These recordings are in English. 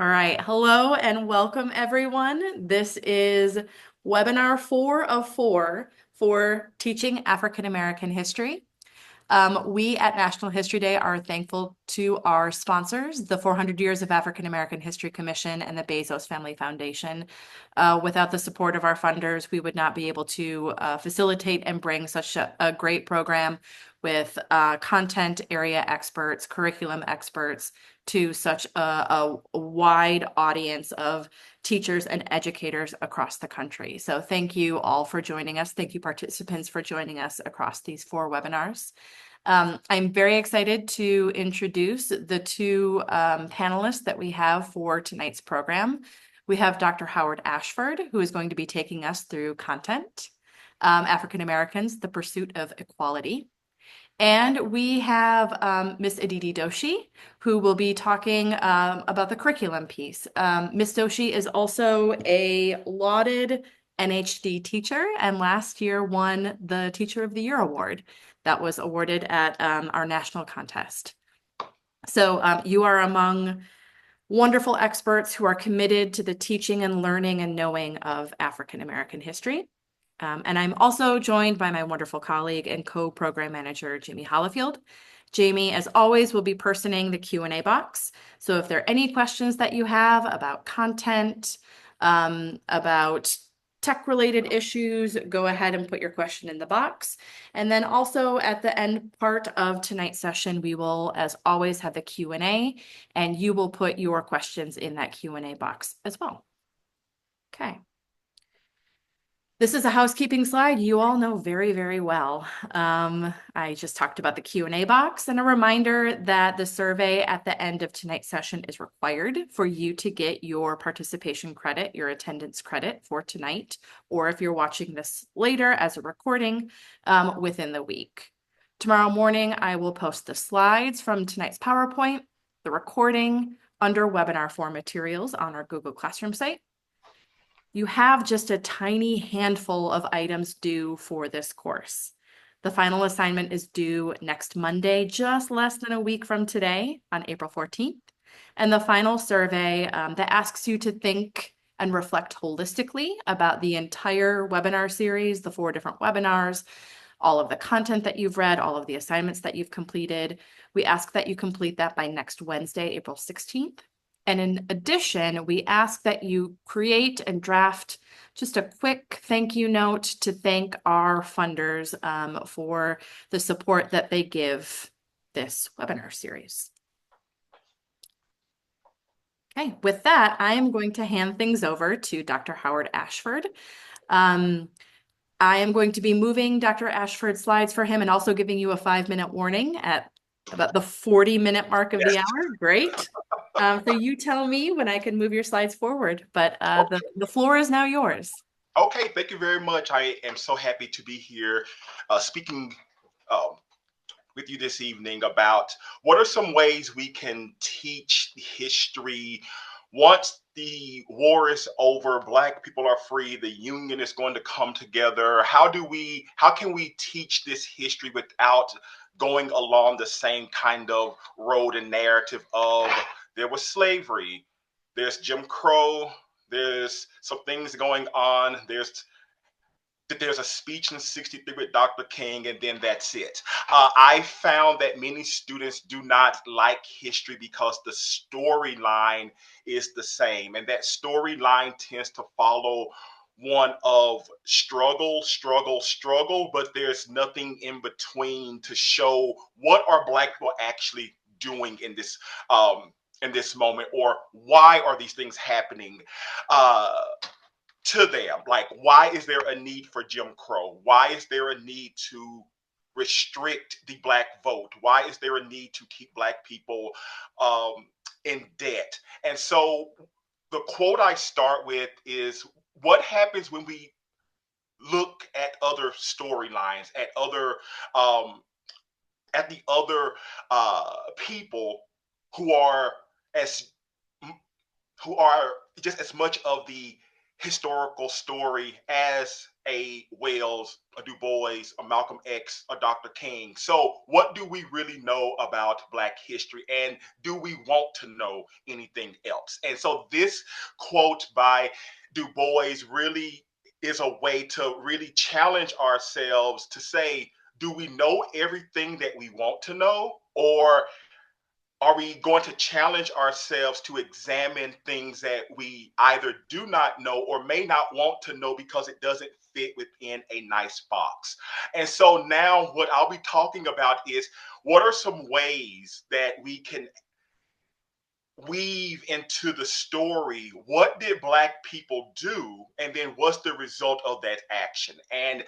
All right. Hello and welcome, everyone. This is webinar 4 of 4 for teaching African American history. We at National History Day are thankful to our sponsors, the 400 Years of African American History Commission and the Bezos Family Foundation. Without the support of our funders, we would not be able to facilitate and bring such a great program with content area experts, curriculum experts to such a wide audience of teachers and educators across the country. So thank you all for joining us. Thank you participants for joining us across these 4 webinars. I'm very excited to introduce the two panelists that we have for tonight's program. We have Dr. Howard Ashford, who is going to be taking us through content, African Americans, the pursuit of equality. And we have Ms. Aditi Doshi, who will be talking about the curriculum piece. Ms. Doshi is also a lauded NHD teacher and last year won the Teacher of the Year award that was awarded at our national contest. So you are among wonderful experts who are committed to the teaching and learning and knowing of African American history. And I'm also joined by my wonderful colleague and co-program manager, Jamie Hollifield. Jamie, as always, will be personing the Q&A box. So if there are any questions that you have about content, about tech-related issues, go ahead and put your question in the box. And then also at the end part of tonight's session, we will, as always, have the Q&A, and you will put your questions in that Q&A box as well. Okay. This is a housekeeping slide you all know very, very well. I just talked about the Q&A box and a reminder that the survey at the end of tonight's session is required for you to get your participation credit, your attendance credit for tonight, or if you're watching this later as a recording within the week. Tomorrow morning, I will post the slides from tonight's PowerPoint, the recording under webinar for materials on our Google Classroom site. You have just a tiny handful of items due for this course. The final assignment is due next Monday, just less than a week from today on April 14th. And the final survey that asks you to think and reflect holistically about the entire webinar series, the 4 different webinars, all of the content that you've read, all of the assignments that you've completed. We ask that you complete that by next Wednesday, April 16th. And in addition, we ask that you create and draft just a quick thank you note to thank our funders for the support that they give this webinar series. Okay, with that, I am going to hand things over to Dr. Howard Ashford. I am going to be moving Dr. Ashford's slides for him and also giving you a 5-minute warning at about the 40-minute mark of the hour. Great. So you tell me when I can move your slides forward, but the floor is now yours. Okay, thank you very much. I am so happy to be here speaking with you this evening about what are some ways we can teach history once the war is over, Black people are free, the union is going to come together. How can we teach this history without going along the same kind of road and narrative of there was slavery, there's Jim Crow, there's some things going on, there's a speech in 63 with Dr. King, and then that's it. I found that many students do not like history because the storyline is the same, and that storyline tends to follow one of struggle, struggle, struggle, but there's nothing in between to show what are Black people actually doing in this moment, or why are these things happening. To them. Like, why is there a need for Jim Crow? Why is there a need to restrict the Black vote? Why is there a need to keep Black people in debt? And so the quote I start with is, what happens when we look at other storylines, at the other people who are as who are just as much of the historical story as a Wells, a Du Bois, a Malcolm X, a Dr. King. So, what do we really know about Black history, and do we want to know anything else? And so, this quote by Du Bois really is a way to really challenge ourselves to say, do we know everything that we want to know, or are we going to challenge ourselves to examine things that we either do not know or may not want to know because it doesn't fit within a nice box? And so now what I'll be talking about is, what are some ways that we can weave into the story what did Black people do, and then what's the result of that action? And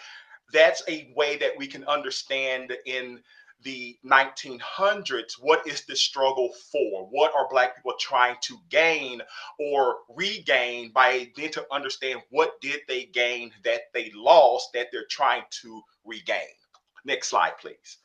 that's a way that we can understand in the 1900s, what is the struggle for? What are Black people trying to gain or regain, by then to understand what did they gain that they lost that they're trying to regain? Next slide, please.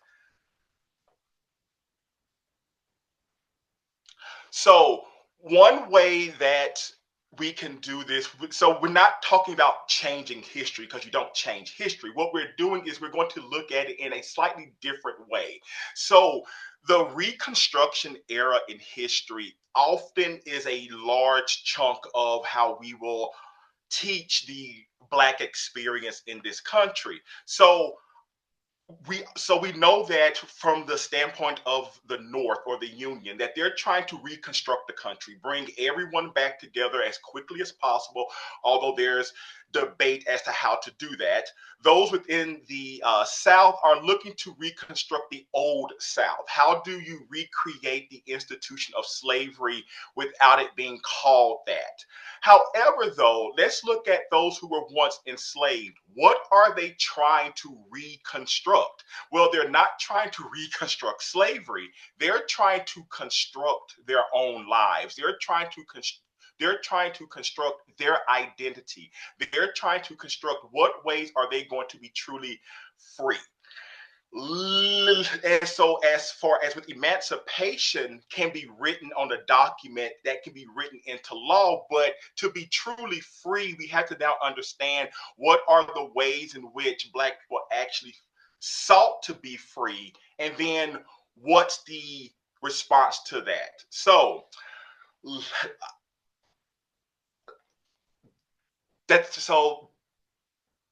So, one way that we can do this, so we're not talking about changing history because you don't change history. What we're doing is we're going to look at it in a slightly different way. So, the Reconstruction era in history often is a large chunk of how we will teach the Black experience in this country. So we know that from the standpoint of the North or the Union, that they're trying to reconstruct the country, bring everyone back together as quickly as possible, although there's debate as to how to do that. Those within the South are looking to reconstruct the old South. How do you recreate the institution of slavery without it being called that? However, though, let's look at those who were once enslaved. What are they trying to reconstruct? Well, they're not trying to reconstruct slavery. They're trying to construct their own lives. They're trying to construct their identity. They're trying to construct what ways are they going to be truly free. And so, as far as with emancipation can be written on a document that can be written into law, but to be truly free, we have to now understand what are the ways in which Black people actually sought to be free, and then what's the response to that. So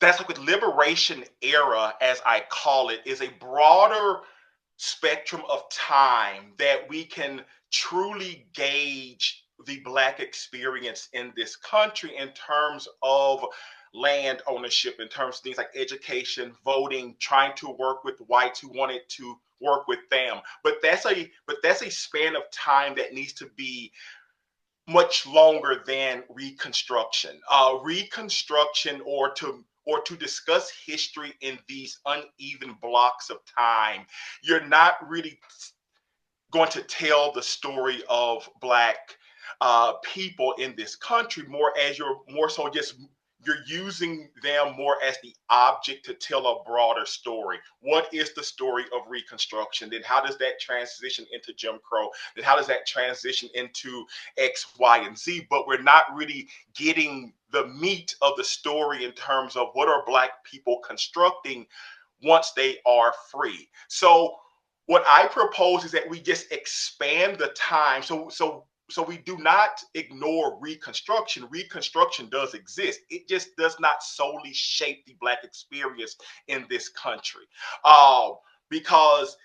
that's like with liberation era, as I call it, is a broader spectrum of time that we can truly gauge the Black experience in this country in terms of land ownership, in terms of things like education, voting, trying to work with whites who wanted to work with them. But that's a span of time that needs to be much longer than Reconstruction. Reconstruction, or to discuss history in these uneven blocks of time, you're not really going to tell the story of Black people in this country, more so just you're using them more as the object to tell a broader story. What is the story of Reconstruction? Then how does that transition into Jim Crow? Then how does that transition into X, Y, and Z? But we're not really getting the meat of the story in terms of what are Black people constructing once they are free. So what I propose is that we just expand the time. So we do not ignore Reconstruction. Reconstruction does exist. It just does not solely shape the Black experience in this country. Uh, because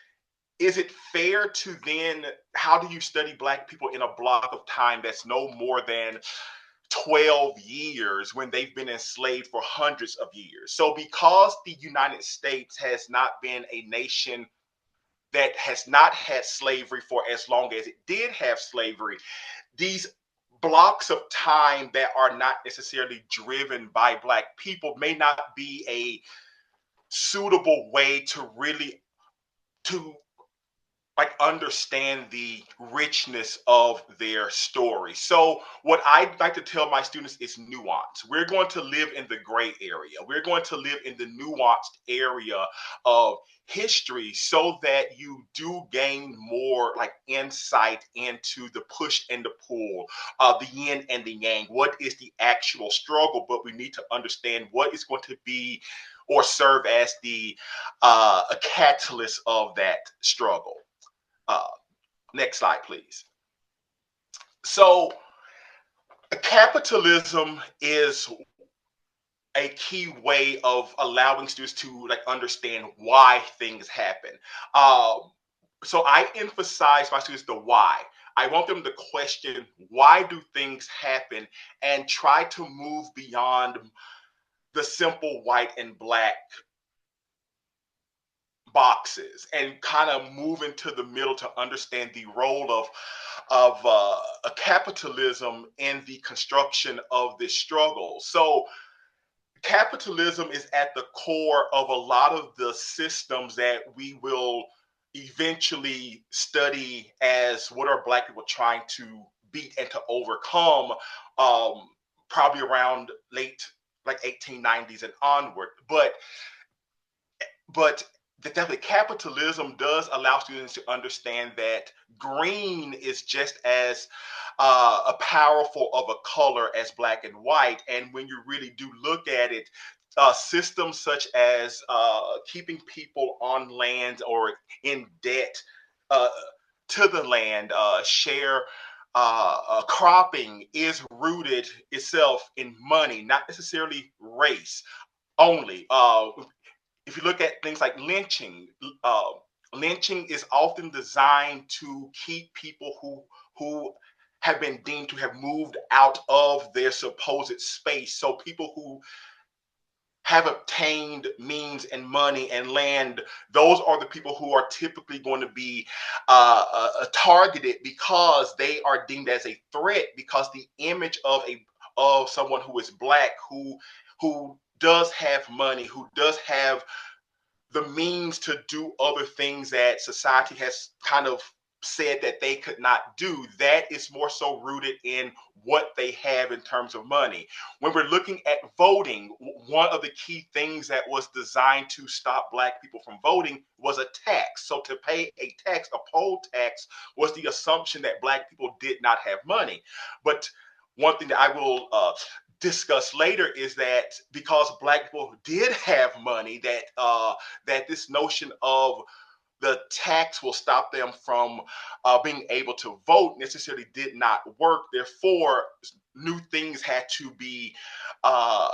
is it fair to then, how do you study Black people in a block of time that's no more than 12 years when they've been enslaved for hundreds of years? So because the United States has not been a nation that has not had slavery for as long as it did have slavery, these blocks of time that are not necessarily driven by Black people may not be a suitable way to really to like understand the richness of their story. So what I like to tell my students is nuance. We're going to live in the gray area. We're going to live in the nuanced area of history so that you do gain more like insight into the push and the pull, the yin and the yang. What is the actual struggle? But we need to understand what is going to be or serve as the a catalyst of that struggle. uh, Next slide, please. So, capitalism is a key way of allowing students to like understand why things happen. Um, so I emphasize my students the why. I want them to question why do things happen and try to move beyond the simple white and black boxes and kind of move into the middle to understand the role of a capitalism in the construction of this struggle. So capitalism is at the core of a lot of the systems that we will eventually study as what are Black people trying to beat and to overcome, um, probably around late like 1890s and onward. But definitely capitalism does allow students to understand that green is just as a powerful of a color as black and white. And when you really do look at it, systems such as keeping people on land or in debt uh, to the land, share cropping is rooted itself in money, not necessarily race only. If you look at things like uh, lynching is often designed to keep people who have been deemed to have moved out of their supposed space. So people who have obtained means and money and land, those are the people who are typically going to be targeted because they are deemed as a threat because the image of someone who is black who does have money, who does have the means to do other things that society has kind of said that they could not do. That is more so rooted in what they have in terms of money. When we're looking at voting, one of the key things that was designed to stop Black people from voting was a tax. So to pay a tax, a poll tax, was the assumption that Black people did not have money. But one thing that I will discuss later is that because Black people did have money, that this notion of the tax will stop them from being able to vote necessarily did not work. Therefore, new things had uh,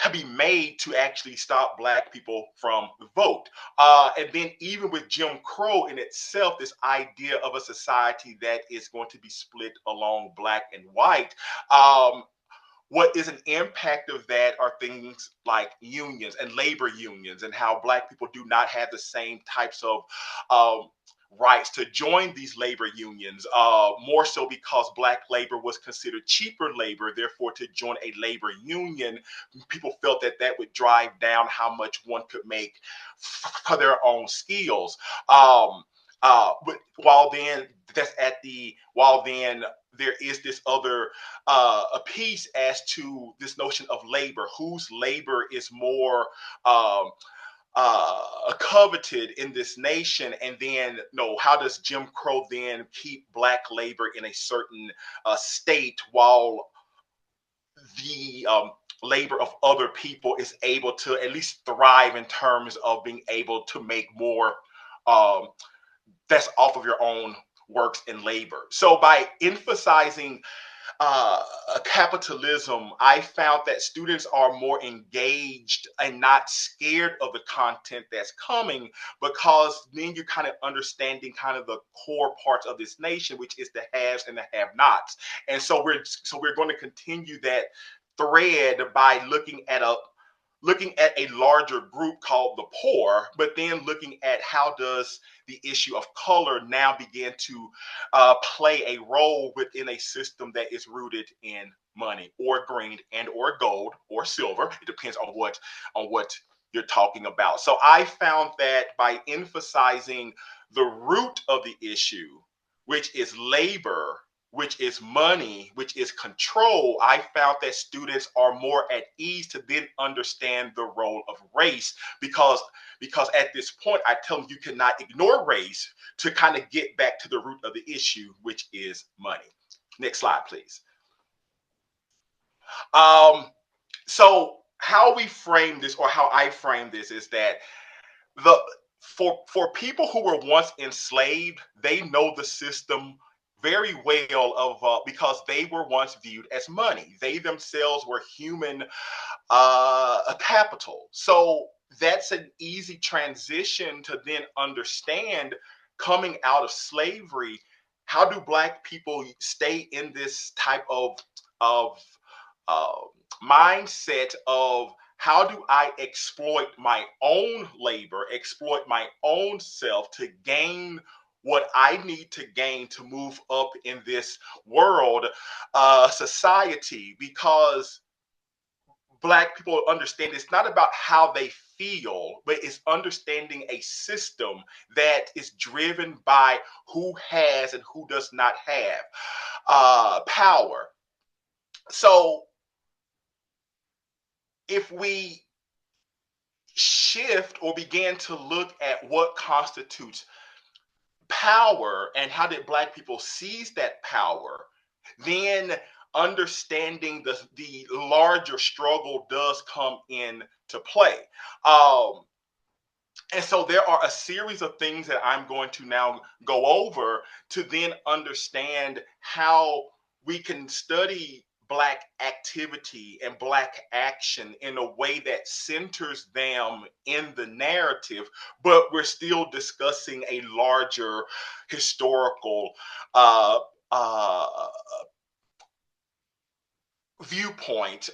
to be made to actually stop Black people from the vote. And then even with Jim Crow in itself, this idea of a society that is going to be split along Black and white. What is an impact of that are things like unions and labor unions and how Black people do not have the same types of um, rights to join these labor unions, more so because Black labor was considered cheaper labor. Therefore, to join a labor union, people felt that that would drive down how much one could make for their own skills. But while then there is this other a piece as to this notion of labor, whose labor is more um, coveted in this nation, and then how does Jim Crow then keep Black labor in a certain state while the labor of other people is able to at least thrive in terms of being able to make more um, that's off of your own works and labor. So by emphasizing uh, capitalism, I found that students are more engaged and not scared of the content that's coming because then you're kind of understanding kind of the core parts of this nation, which is the haves and the have-nots. And so we're going to continue that thread by looking at a larger group called the poor, but then looking at how does the issue of color now begin to play a role within a system that is rooted in money or green and or gold or silver. It depends on what you're talking about. So I found that by emphasizing the root of the issue, which is labor, which is money, which is control, I found that students are more at ease to then understand the role of race because at this point I tell them you cannot ignore race to kind of get back to the root of the issue, which is money. Next slide, please. Um, so how we frame this, or how I frame this, is that the for people who were once enslaved, they know the system very well of because they were once viewed as money. They themselves were human capital. So that's an easy transition to then understand coming out of slavery. How do Black people stay in this type of uh, mindset of how do I exploit my own labor, exploit my own self to gain what I need to gain to move up in this world society? Because Black people understand it's not about how they feel, but it's understanding a system that is driven by who has and who does not have power. So if we shift or begin to look at what constitutes power and how did Black people seize that power, then understanding the larger struggle does come into play. Um, and so there are a series of things that I'm going to now go over to then understand how we can study Black activity and Black action in a way that centers them in the narrative, but we're still discussing a larger historical uh, uh, viewpoint,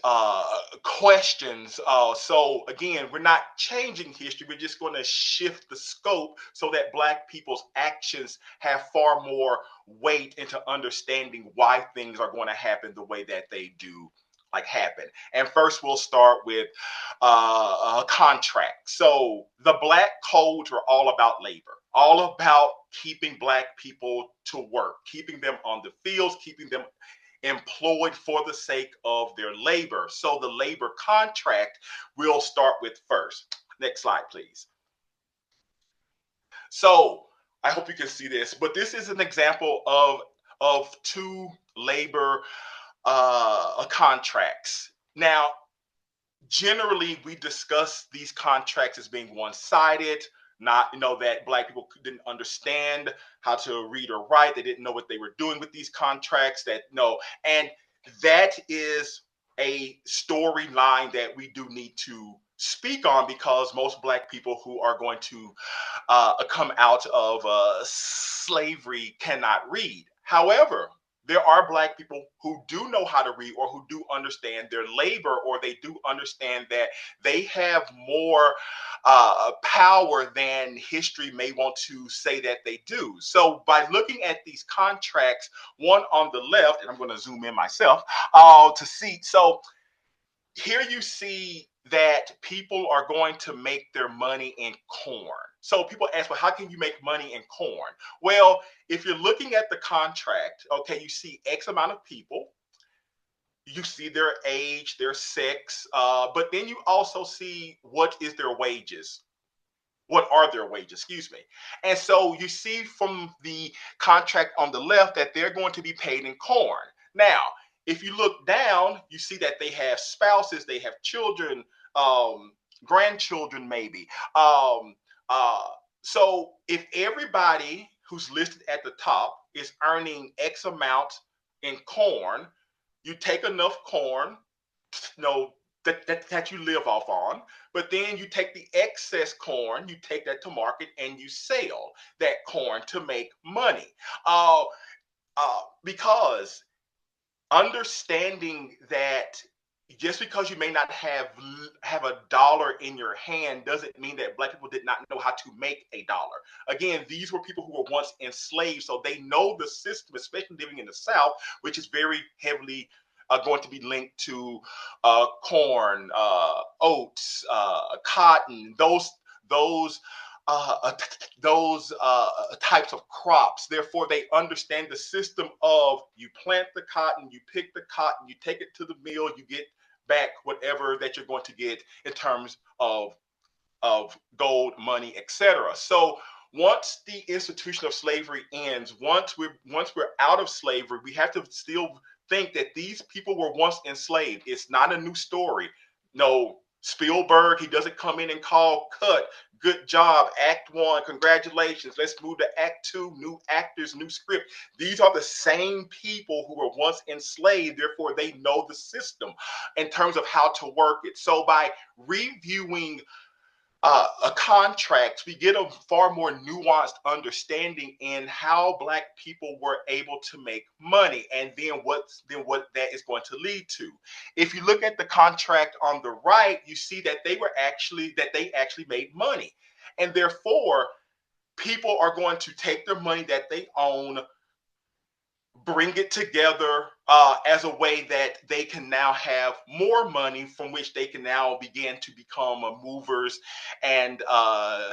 questions. So again, we're not changing history. We're just going to shift the scope so that Black people's actions have far more weight into understanding why things are going to happen the way that they do. Like happen. And first, we'll start with a contract. So the Black codes were all about labor, all about keeping Black people to work, keeping them on the fields, keeping them employed for the sake of their labor. So the labor contract we'll start with first. Next slide, please. So I hope you can see this, but this is an example of two labor contracts. Now, generally, we discuss these contracts as being one-sided, not that Black people didn't understand how to read or write. They didn't know what they were doing with these contracts. That no, and that is a storyline that we do need to speak on because most Black people who are going to come out of slavery cannot read. However, there are Black people who do know how to read or who do understand their labor, or they do understand that they have more power than history may want to say that they do. So by looking at these contracts, one on the left, and I'm going to zoom in myself to see. So here you see that people are going to make their money in corn. So people ask, well, how can you make money in corn? Well, if you're looking at the contract, okay, you see X amount of people, you see their age, their sex, but then you also see what is their wages. What are their wages? Excuse me. And so you see from the contract on the left that they're going to be paid in corn. Now, if you look down, you see that they have spouses, they have children, um, grandchildren, maybe. Uh, so if everybody who's listed at the top is earning X amount in corn, you take enough corn, you know, that you live off on, but then you take the excess corn, you take that to market and you sell that corn to make money. Uh, because understanding that just because you may not have a dollar in your hand doesn't mean that Black people did not know how to make a dollar. Again, these were people who were once enslaved, so they know the system, especially living in the South, which is very heavily going to be linked to corn, oats, cotton, those types of crops. Therefore, they understand the system of you plant the cotton, you pick the cotton, you take it to the mill, you get back whatever that you're going to get in terms of gold, money, etc. So once the institution of slavery ends, once we're out of slavery, we have to still think that these people were once enslaved. It's not a new story. No, Spielberg, he doesn't come in and call cut. Good job, Act One. Congratulations. Let's move to Act Two. New actors, new script. These are the same people who were once enslaved. Therefore, they know the system in terms of how to work it. So by reviewing a contract, we get a far more nuanced understanding in how Black people were able to make money, and then what that is going to lead to. If you look at the contract on the right, you see that they actually made money, and therefore people are going to take their money that they own, bring it together as a way that they can now have more money from which they can now begin to become movers and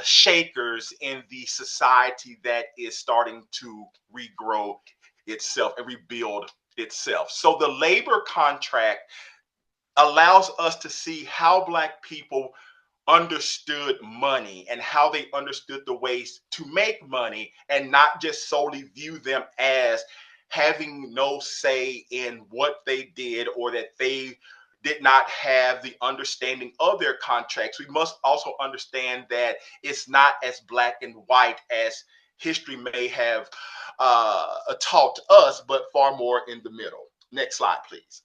shakers in the society that is starting to regrow itself and rebuild itself. So the labor contract allows us to see how Black people understood money and how they understood the ways to make money and not just solely view them as having no say in what they did or that they did not have the understanding of their contracts. We must also understand that it's not as black and white as history may have taught us, but far more in the middle. Next slide, please.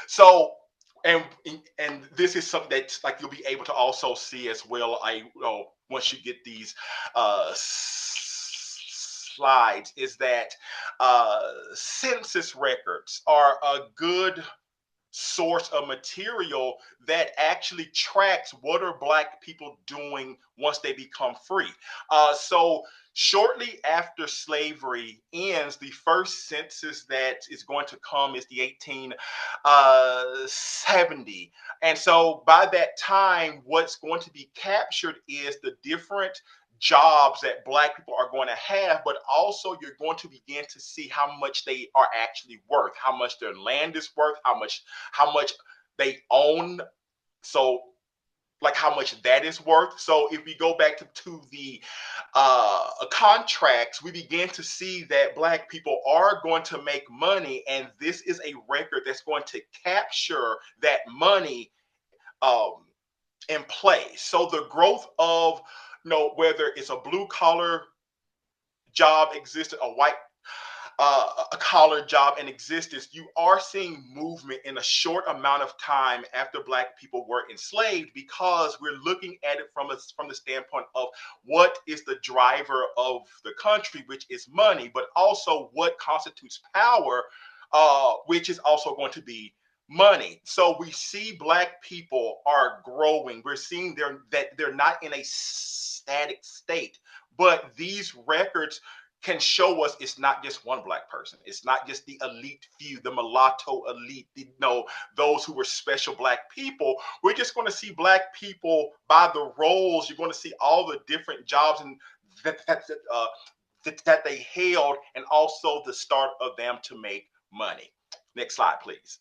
So, and and this is something that like you'll be able to also see as well. Once you get these slides, is that census records are a good source of material that actually tracks what are Black people doing once they become free. So shortly after slavery ends, the first census that is going to come is the 1870. And so by that time, what's going to be captured is the different jobs that Black people are going to have, but also you're going to begin to see how much they are actually worth, how much their land is worth, how much they own. So like how much that is worth. So if we go back to the contracts, we begin to see that Black people are going to make money, and this is a record that's going to capture that money um, in place. So the growth of whether it's a blue collar job existed, a white a collar job in existence, you are seeing movement in a short amount of time after Black people were enslaved, because we're looking at it from the standpoint of what is the driver of the country, which is money, but also what constitutes power, which is also going to be money. So we see Black people are growing. We're seeing that they're not in a static state, but these records can show us it's not just one Black person. It's not just the elite few, the mulatto elite, those who were special Black people. We're just going to see Black people by the roles. You're going to see all the different jobs and that they held, and also the start of them to make money. Next slide, please.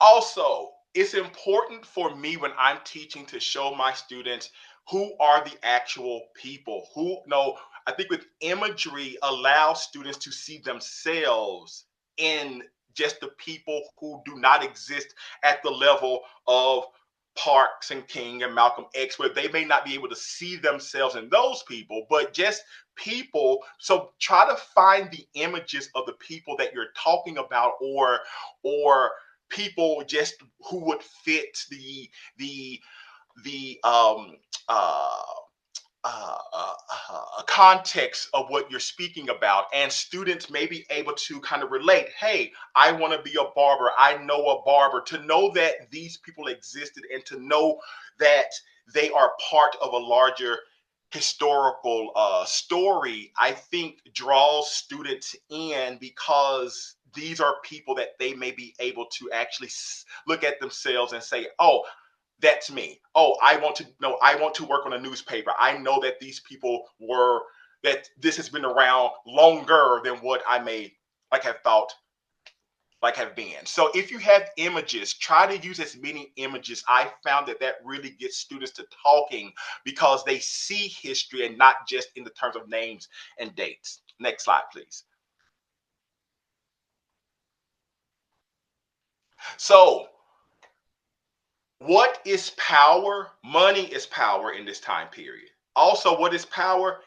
Also, it's important for me when I'm teaching to show my students who are the actual people who know. I think with imagery allows students to see themselves in just the people who do not exist at the level of Parks and King and Malcolm X, where they may not be able to see themselves in those people, but just people. So try to find the images of the people that you're talking about, or people just who would fit the uh, context of what you're speaking about, and students may be able to kind of relate. Hey, I want to be a barber. I know a barber. To know that these people existed and to know that they are part of a larger historical story, I think draws students in because these are people that they may be able to actually look at themselves and say, "Oh, that's me. Oh, I want to know. I want to work on a newspaper. I know that these people were that this has been around longer than what I may like have thought like have been." So if you have images, try to use as many images. I found that that really gets students to talking because they see history and not just in the terms of names and dates. Next slide, please. So what is power? Money is power in this time period. Also, what is power?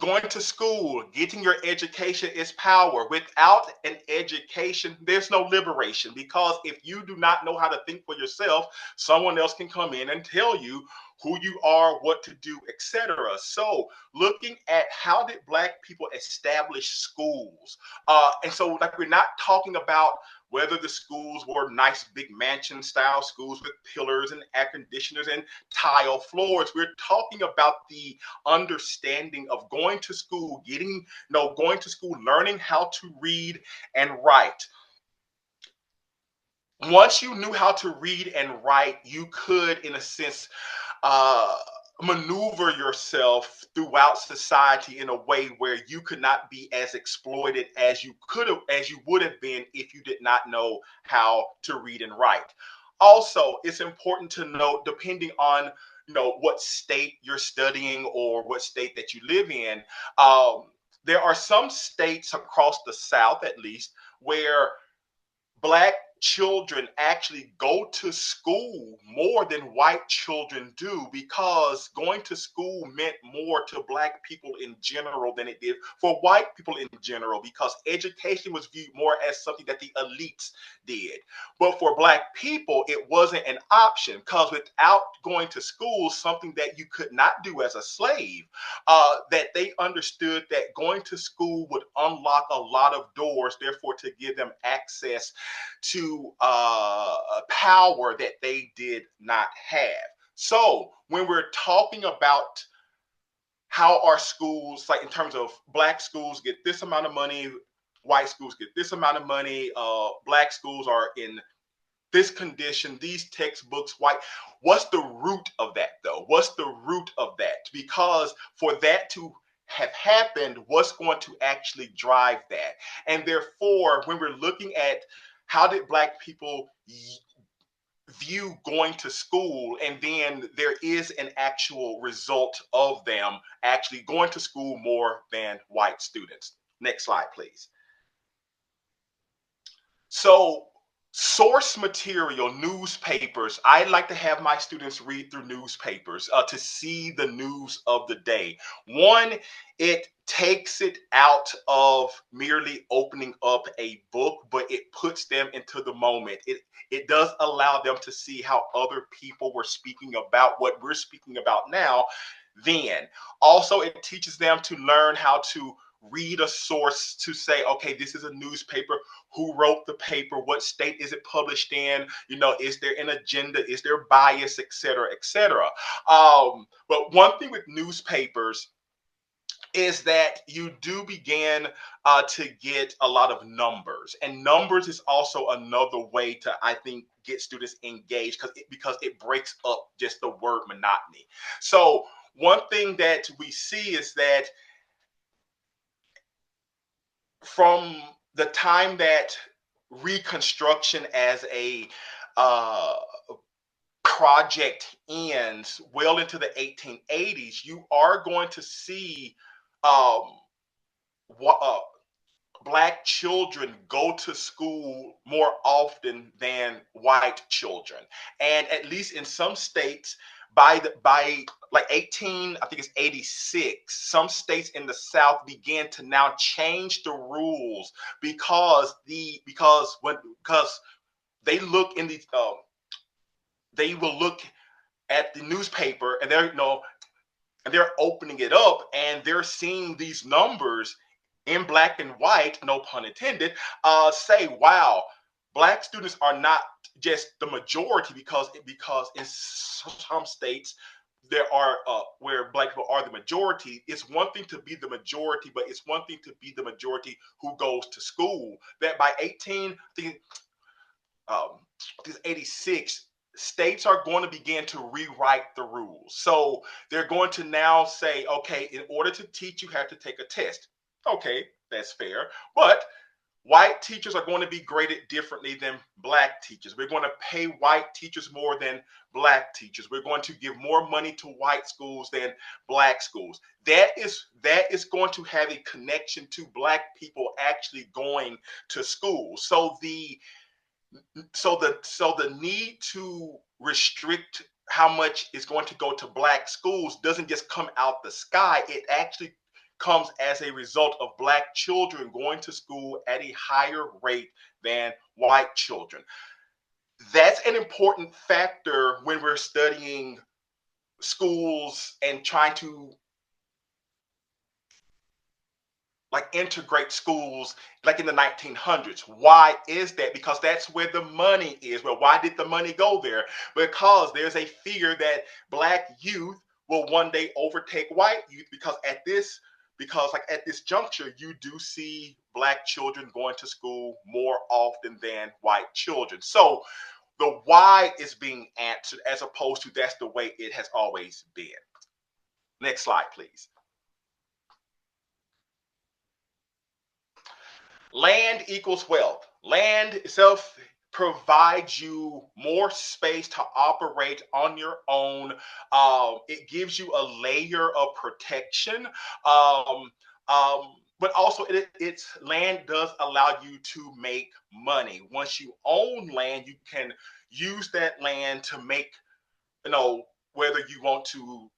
Going to school, getting your education is power. Without an education, there's no liberation, because if you do not know how to think for yourself, someone else can come in and tell you who you are, what to do, etc. So looking at how did Black people establish schools, and so like we're not talking about whether the schools were nice big mansion style schools with pillars and air conditioners and tile floors. We're talking about the understanding of going to school, going to school, learning how to read and write. Once you knew how to read and write, you could, in a sense, uh, maneuver yourself throughout society in a way where you could not be as exploited as you could have, as you would have been if you did not know how to read and write. Also, it's important to note, depending on what state you're studying or what state that you live in, um, there are some states across the South, at least, where Black children actually go to school more than white children do, because going to school meant more to Black people in general than it did for white people in general, because education was viewed more as something that the elites did. But for Black people, it wasn't an option, because without going to school, something that you could not do as a slave, that they understood that going to school would unlock a lot of doors, therefore to give them access to power that they did not have. So when we're talking about how our schools, like in terms of Black schools get this amount of money, white schools get this amount of money, Black schools are in this condition, these textbooks, white. What's the root of that, though? What's the root of that? Because for that to have happened, what's going to actually drive that? And therefore, when we're looking at how did Black people view going to school, and then there is an actual result of them actually going to school more than white students. Next slide, please. So, source material, newspapers. I like to have my students read through newspapers to see the news of the day. One, it takes it out of merely opening up a book, but it puts them into the moment. It does allow them to see how other people were speaking about what we're speaking about now. Then, also, it teaches them to learn how to read a source, to say, okay, this is a newspaper, who wrote the paper, what state is it published in, is there an agenda, is there bias, etc., etc. But one thing with newspapers is that you do begin to get a lot of numbers, and numbers is also another way to, I think, get students engaged, because it breaks up just the word monotony. So one thing that we see is that from the time that Reconstruction as a uh, project ends well into the 1880s, you are going to see um, uh, Black children go to school more often than white children, and at least in some states, by like 18, I think it's 86, some states in the South began to now change the rules, because they look in the they will look at the newspaper, and they're opening it up, and they're seeing these numbers in black and white, no pun intended, say, wow, Black students are not just the majority, because in some states there are where black people are the majority. It's one thing to be the majority, but it's one thing to be the majority who goes to school. That by 18, I think um, this 86, states are going to begin to rewrite the rules. So they're going to now say, okay, in order to teach, you have to take a test. Okay, that's fair. But white teachers are going to be graded differently than black teachers. We're going to pay white teachers more than black teachers. We're going to give more money to white schools than black schools. That is going to have a connection to black people actually going to school. So the need to restrict how much is going to go to black schools doesn't just come out the sky. It actually comes as a result of black children going to school at a higher rate than white children. That's an important factor when we're studying schools and trying to like integrate schools like in the 1900s. Why is that? Because that's where the money is. Well, why did the money go there? Because there's a fear that black youth will one day overtake white youth because like at this juncture you do see black children going to school more often than white children. So the why is being answered as opposed to that's the way it has always been. Next slide, please. Land equals wealth. Land itself provides you more space to operate on your own. It gives you a layer of protection. Um, but also, it's land does allow you to make money. Once you own land, you can use that land to make, whether you want to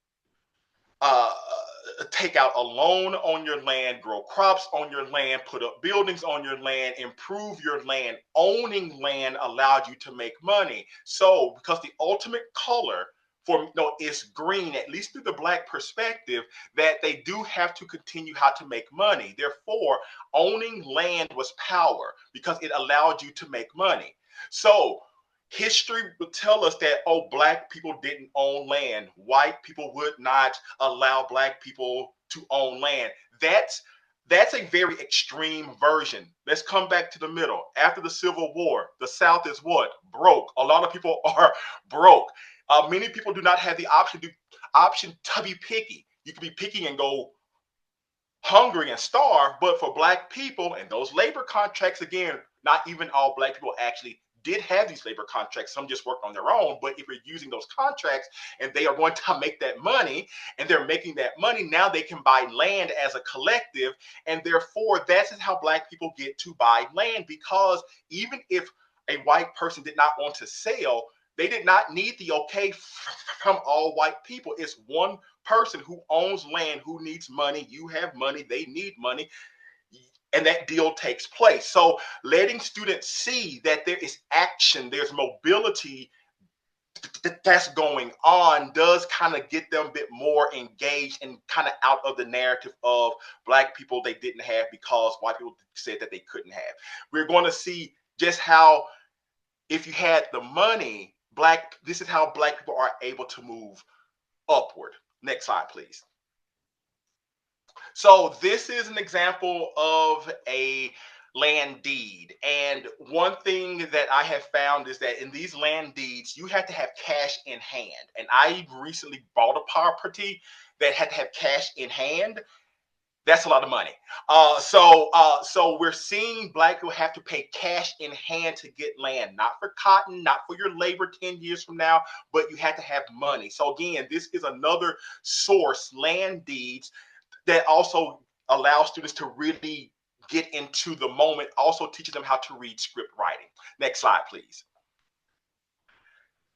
uh, take out a loan on your land, grow crops on your land, put up buildings on your land, improve your land. Owning land allowed you to make money. So, because the ultimate color for is green, at least through the black perspective, that they do have to continue how to make money. Therefore, owning land was power because it allowed you to make money. So history would tell us that, oh, black people didn't own land. White people would not allow black people to own land. That's a very extreme version. Let's come back to the middle. After the Civil War, the South is what? Broke. A lot of people are broke. Many people do not have the option to be picky. You can be picky and go hungry and starve, but for black people and those labor contracts, again, not even all black people actually did have these labor contracts. Some just worked on their own. But if you're using those contracts and they are going to make that money and they're making that money, now they can buy land as a collective. And therefore, that's how black people get to buy land, because even if a white person did not want to sell, they did not need the okay from all white people. It's one person who owns land who needs money. You have money, they need money, and that deal takes place. So letting students see that there is action, there's mobility that's going on does kind of get them a bit more engaged and kind of out of the narrative of black people they didn't have because white people said that they couldn't have. We're going to see just how if you had the money, this is how black people are able to move upward. Next slide, please. So this is an example of a land deed. And one thing that I have found is that in these land deeds, you have to have cash in hand. And I recently bought a property that had to have cash in hand. That's a lot of money. So we're seeing black people have to pay cash in hand to get land, not for cotton, not for your labor 10 years from now, but you have to have money. So again, this is another source, land deeds, that also allows students to really get into the moment, also teaches them how to read script writing. Next slide, please.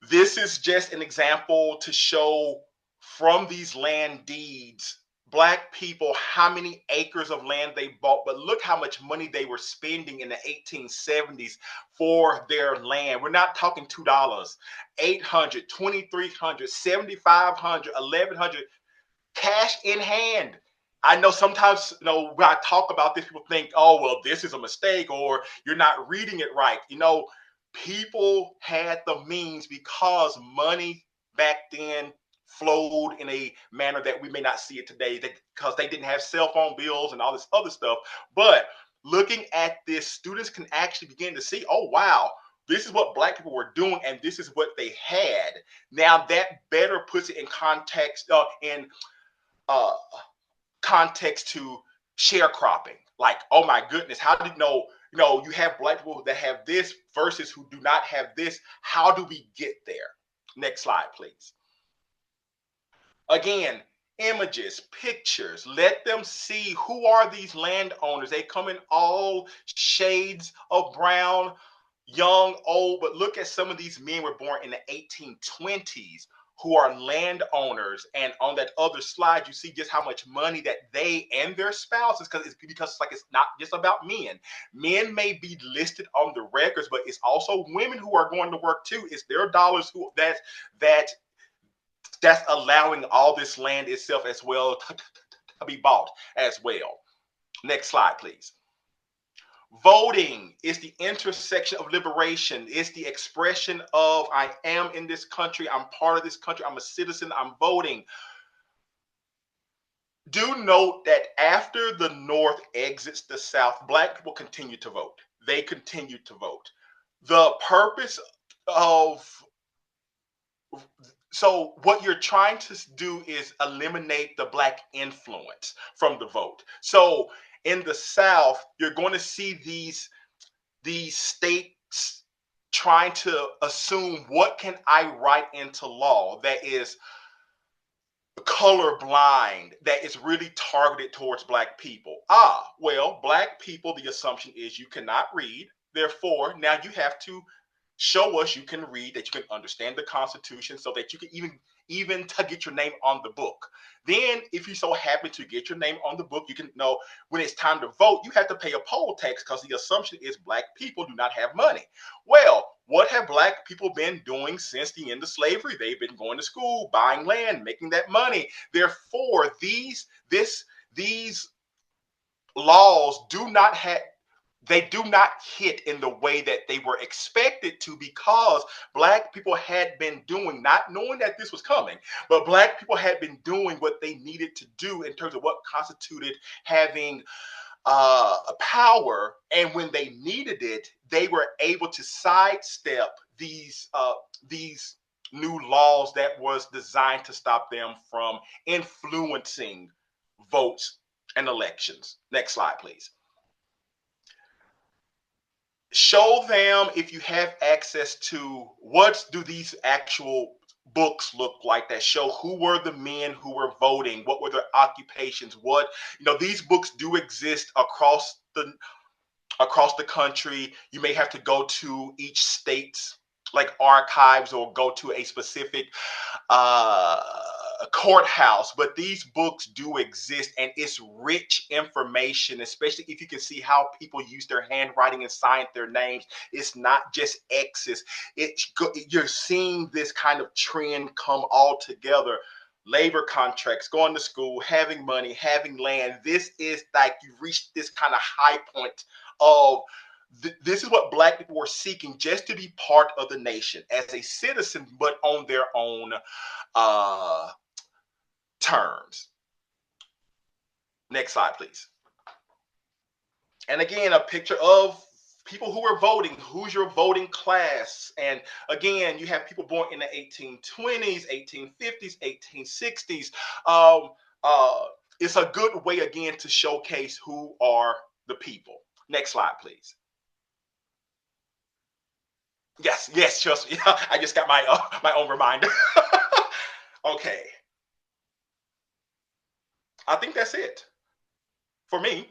This is just an example to show from these land deeds, black people, how many acres of land they bought, but look how much money they were spending in the 1870s for their land. We're not talking $2, 800, 2300, 7500, 1100, cash in hand. I know sometimes, when I talk about this, people think, oh, well, this is a mistake or you're not reading it right. People had the means because money back then flowed in a manner that we may not see it today because they didn't have cell phone bills and all this other stuff. But looking at this, students can actually begin to see, oh, wow, this is what Black people were doing and this is what they had. Now that better puts it in uh, context to sharecropping. Like, oh my goodness, how did you have Black people that have this versus who do not have this? How do we get there? Next slide, please. Again, images, pictures, let them see who are these landowners. They come in all shades of brown, young, old, but look at some of these men were born in the 1820s who are landowners. And on that other slide, you see just how much money that they and their spouses, it's not just about men. Men may be listed on the records, but it's also women who are going to work too. It's their dollars that's allowing all this land itself as well to be bought as well. Next slide, please. Voting is the intersection of liberation. It's the expression of I am in this country. I'm part of this country. I'm a citizen. I'm voting. Do note that after the North exits the South, Black people continue to vote. They continue to vote. The purpose of So what you're trying to do is eliminate the Black influence from the vote. So in the South, you're going to see these states trying to assume what can I write into law that is colorblind, that is really targeted towards Black people. Well, Black people, the assumption is you cannot read. Therefore, now you have to show us you can read, that you can understand the Constitution, so that you can even to get your name on the book. Then, if you so happen to get your name on the book, you can know when it's time to vote, you have to pay a poll tax because the assumption is Black people do not have money. Well, what have Black people been doing since the end of slavery? They've been going to school, buying land, making that money. Therefore, these laws do not hit in the way that they were expected to, because Black people had been doing, not knowing that this was coming, but Black people had been doing what they needed to do in terms of what constituted having power. And when they needed it, they were able to sidestep these new laws that was designed to stop them from influencing votes and elections. Next slide, please. Show them, if you have access to, what do these actual books look like that show who were the men who were voting, what were their occupations, these books do exist across the country. You may have to go to each state's archives or go to a specific courthouse, but these books do exist, and it's rich information, especially if you can see how people use their handwriting and sign their names. It's not just X's. You're seeing this kind of trend come all together. Labor contracts, going to school, having money, having land. This is like you reached this kind of high point of this is what Black people were seeking, just to be part of the nation as a citizen, but on their own terms. Next slide, please. And again, a picture of people who are voting. Who's your voting class? And again, you have people born in the 1820s, 1850s, 1860s. It's a good way, again, to showcase who are the people. Next slide, please. Yes, just I just got my own reminder. Okay. I think that's it for me.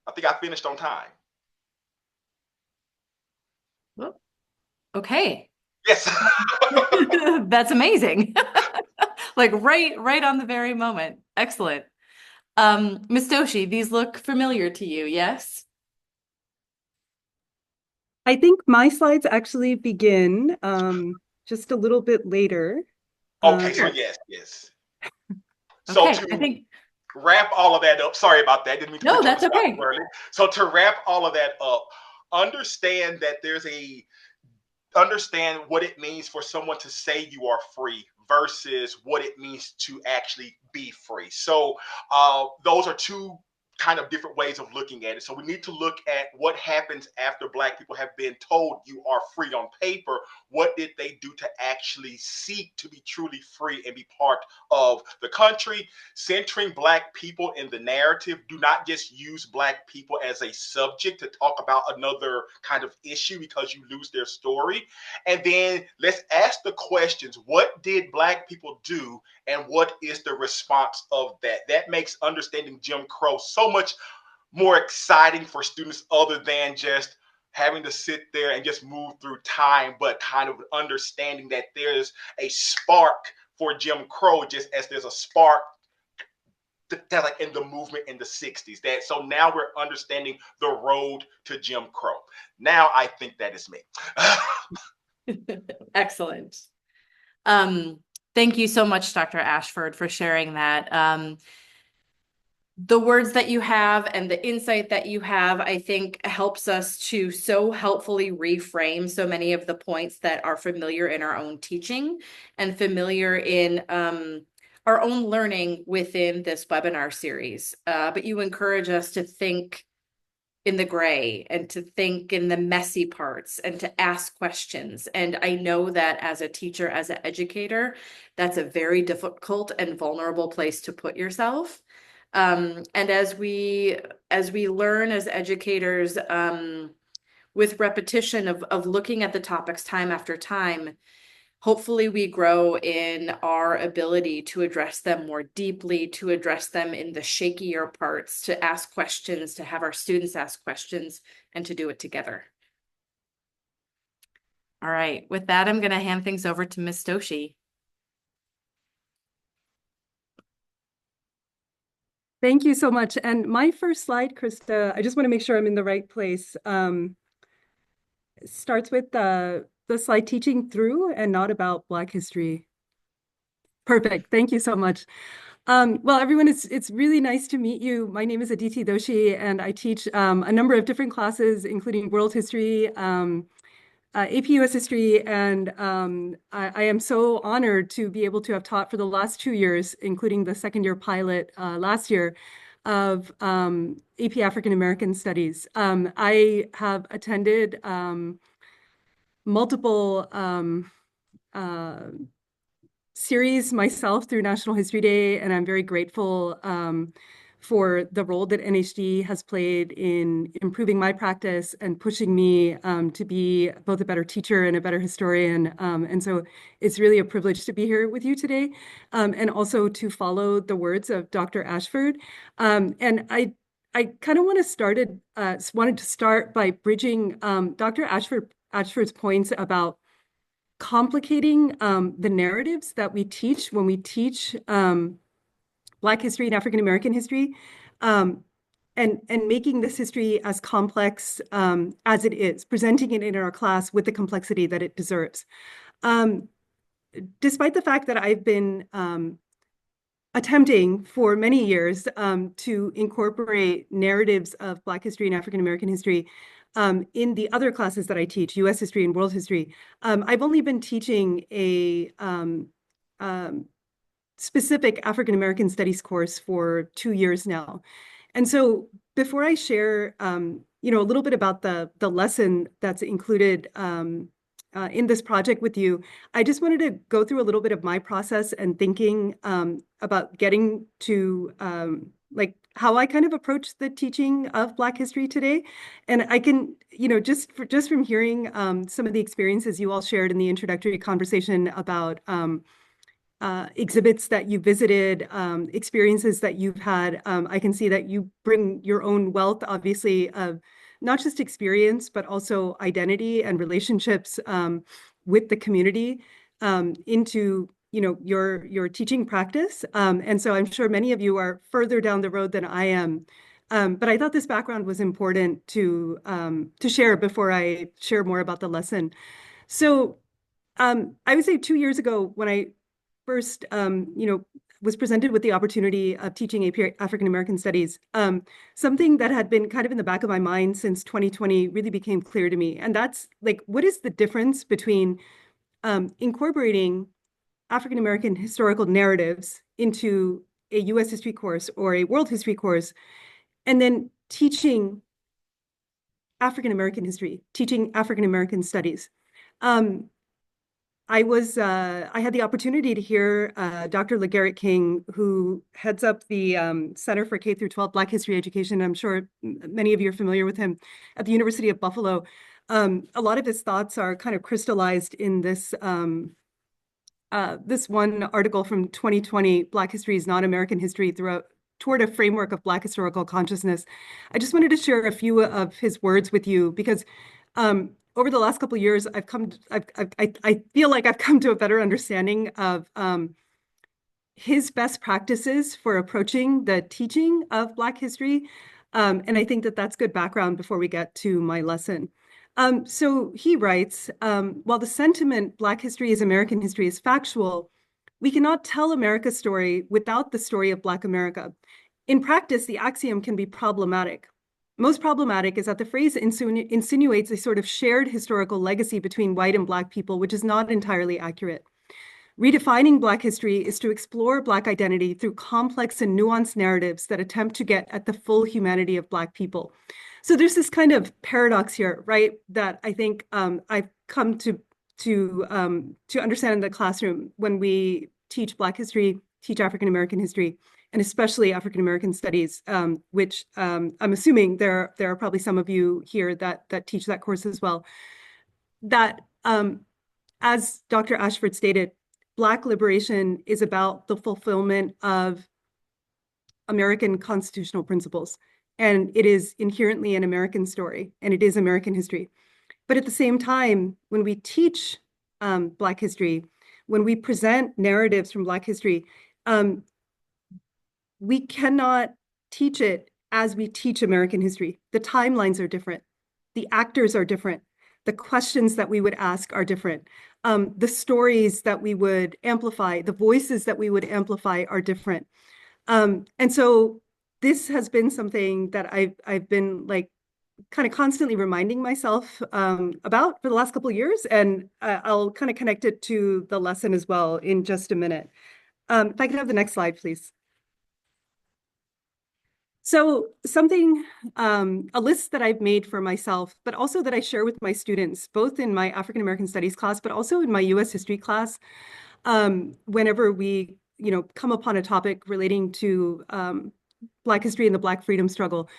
I think I finished on time. Well, okay. Yes. That's amazing. Like right on the very moment. Excellent. Ms. Doshi, these look familiar to you, yes? I think my slides actually begin just a little bit later. Okay, so yes. So Okay, to I think wrap all of that up, sorry about that. Didn't mean to no, put you on that's the spot okay. too early. So to wrap all of that up, understand what it means for someone to say you are free versus what it means to actually be free. So those are two kind of different ways of looking at it. So we need to look at what happens after Black people have been told you are free on paper. What did they do to actually seek to be truly free and be part of the country? Centering Black people in the narrative. Do not just use Black people as a subject to talk about another kind of issue because you lose their story. And then let's ask the questions. What did Black people do and what is the response of that? That makes understanding Jim Crow so much more exciting for students other than just having to sit there and just move through time, but kind of understanding that there's a spark for Jim Crow, just as there's a spark that like in the movement in the 60s. That so now we're understanding the road to Jim Crow. Now I think that is me. Excellent. Thank you so much, Dr. Ashford, for sharing that. The words that you have and the insight that you have, I think, helps us to so helpfully reframe so many of the points that are familiar in our own teaching and familiar in our own learning within this webinar series. But you encourage us to think in the gray and to think in the messy parts and to ask questions. And I know that as a teacher, as an educator, that's a very difficult and vulnerable place to put yourself. And as we learn as educators, with repetition of looking at the topics time after time, hopefully we grow in our ability to address them more deeply, to address them in the shakier parts, to ask questions, to have our students ask questions, and to do it together. All right, with that, I'm going to hand things over to Ms. Doshi. Thank you so much. And my first slide, Krista, I just want to make sure I'm in the right place. Starts with the slide teaching through and not about Black history. Perfect. Thank you so much. Well, everyone, it's really nice to meet you. My name is Aditi Doshi, and I teach a number of different classes, including world history, AP US history, and I am so honored to be able to have taught for the last 2 years, including the second year pilot last year of AP African American Studies. I have attended multiple series myself through National History Day, and I'm very grateful for the role that NHD has played in improving my practice and pushing me to be both a better teacher and a better historian. And so it's really a privilege to be here with you today, and also to follow the words of Dr. Ashford. And I kind of wanted to start by bridging Dr. Ashford's points about complicating the narratives that we teach when we teach Black history and African American history, and making this history as complex as it is, presenting it in our class with the complexity that it deserves. Despite the fact that I've been attempting for many years to incorporate narratives of Black history and African American history in the other classes that I teach, US history and world history, I've only been teaching a specific African American studies course for 2 years now. And so before I share, a little bit about the lesson that's included in this project with you, I just wanted to go through a little bit of my process and thinking about getting to like how I kind of approach the teaching of Black history today. And I can, just from hearing some of the experiences you all shared in the introductory conversation about exhibits that you visited, experiences that you've had, I can see that you bring your own wealth, obviously, of not just experience, but also identity and relationships with the community into your teaching practice. And so I'm sure many of you are further down the road than I am. But I thought this background was important to share before I share more about the lesson. So I would say 2 years ago, when I first was presented with the opportunity of teaching AP African American Studies, something that had been kind of in the back of my mind since 2020 really became clear to me. And that's like, what is the difference between incorporating African American historical narratives into a US history course or a world history course, and then teaching African American history, teaching African American studies. I had the opportunity to hear Dr. LeGarrette King, who heads up the Center for K through 12 Black History Education. I'm sure many of you are familiar with him at the University of Buffalo. A lot of his thoughts are kind of crystallized in this this one article from 2020, Black History is Not American History toward a framework of Black historical consciousness. I just wanted to share a few of his words with you because over the last couple of years, I feel like I've come to a better understanding of his best practices for approaching the teaching of Black history. And I think that that's good background before we get to my lesson. So he writes, while the sentiment Black history is American history is factual, we cannot tell America's story without the story of Black America. In practice, the axiom can be problematic. Most problematic is that the phrase insinuates a sort of shared historical legacy between white and Black people, which is not entirely accurate. Redefining Black history is to explore Black identity through complex and nuanced narratives that attempt to get at the full humanity of Black people. So there's this kind of paradox here, right? That I think I've come to understand in the classroom when we teach Black history, teach African American history, and especially African American studies, which I'm assuming there are probably some of you here that teach that course as well. That as Dr. Ashford stated, Black liberation is about the fulfillment of American constitutional principles. And it is inherently an American story, and it is American history. But at the same time, when we teach Black history, when we present narratives from Black history, we cannot teach it as we teach American history. The timelines are different. The actors are different. The questions that we would ask are different. The stories that we would amplify, the voices that we would amplify are different. And so this has been something that I've been like kind of constantly reminding myself about for the last couple of years, and I'll kind of connect it to the lesson as well in just a minute. If I could have the next slide, please. So something, a list that I've made for myself, but also that I share with my students, both in my African American Studies class, but also in my US History class, whenever we, come upon a topic relating to Black history and the Black freedom struggle.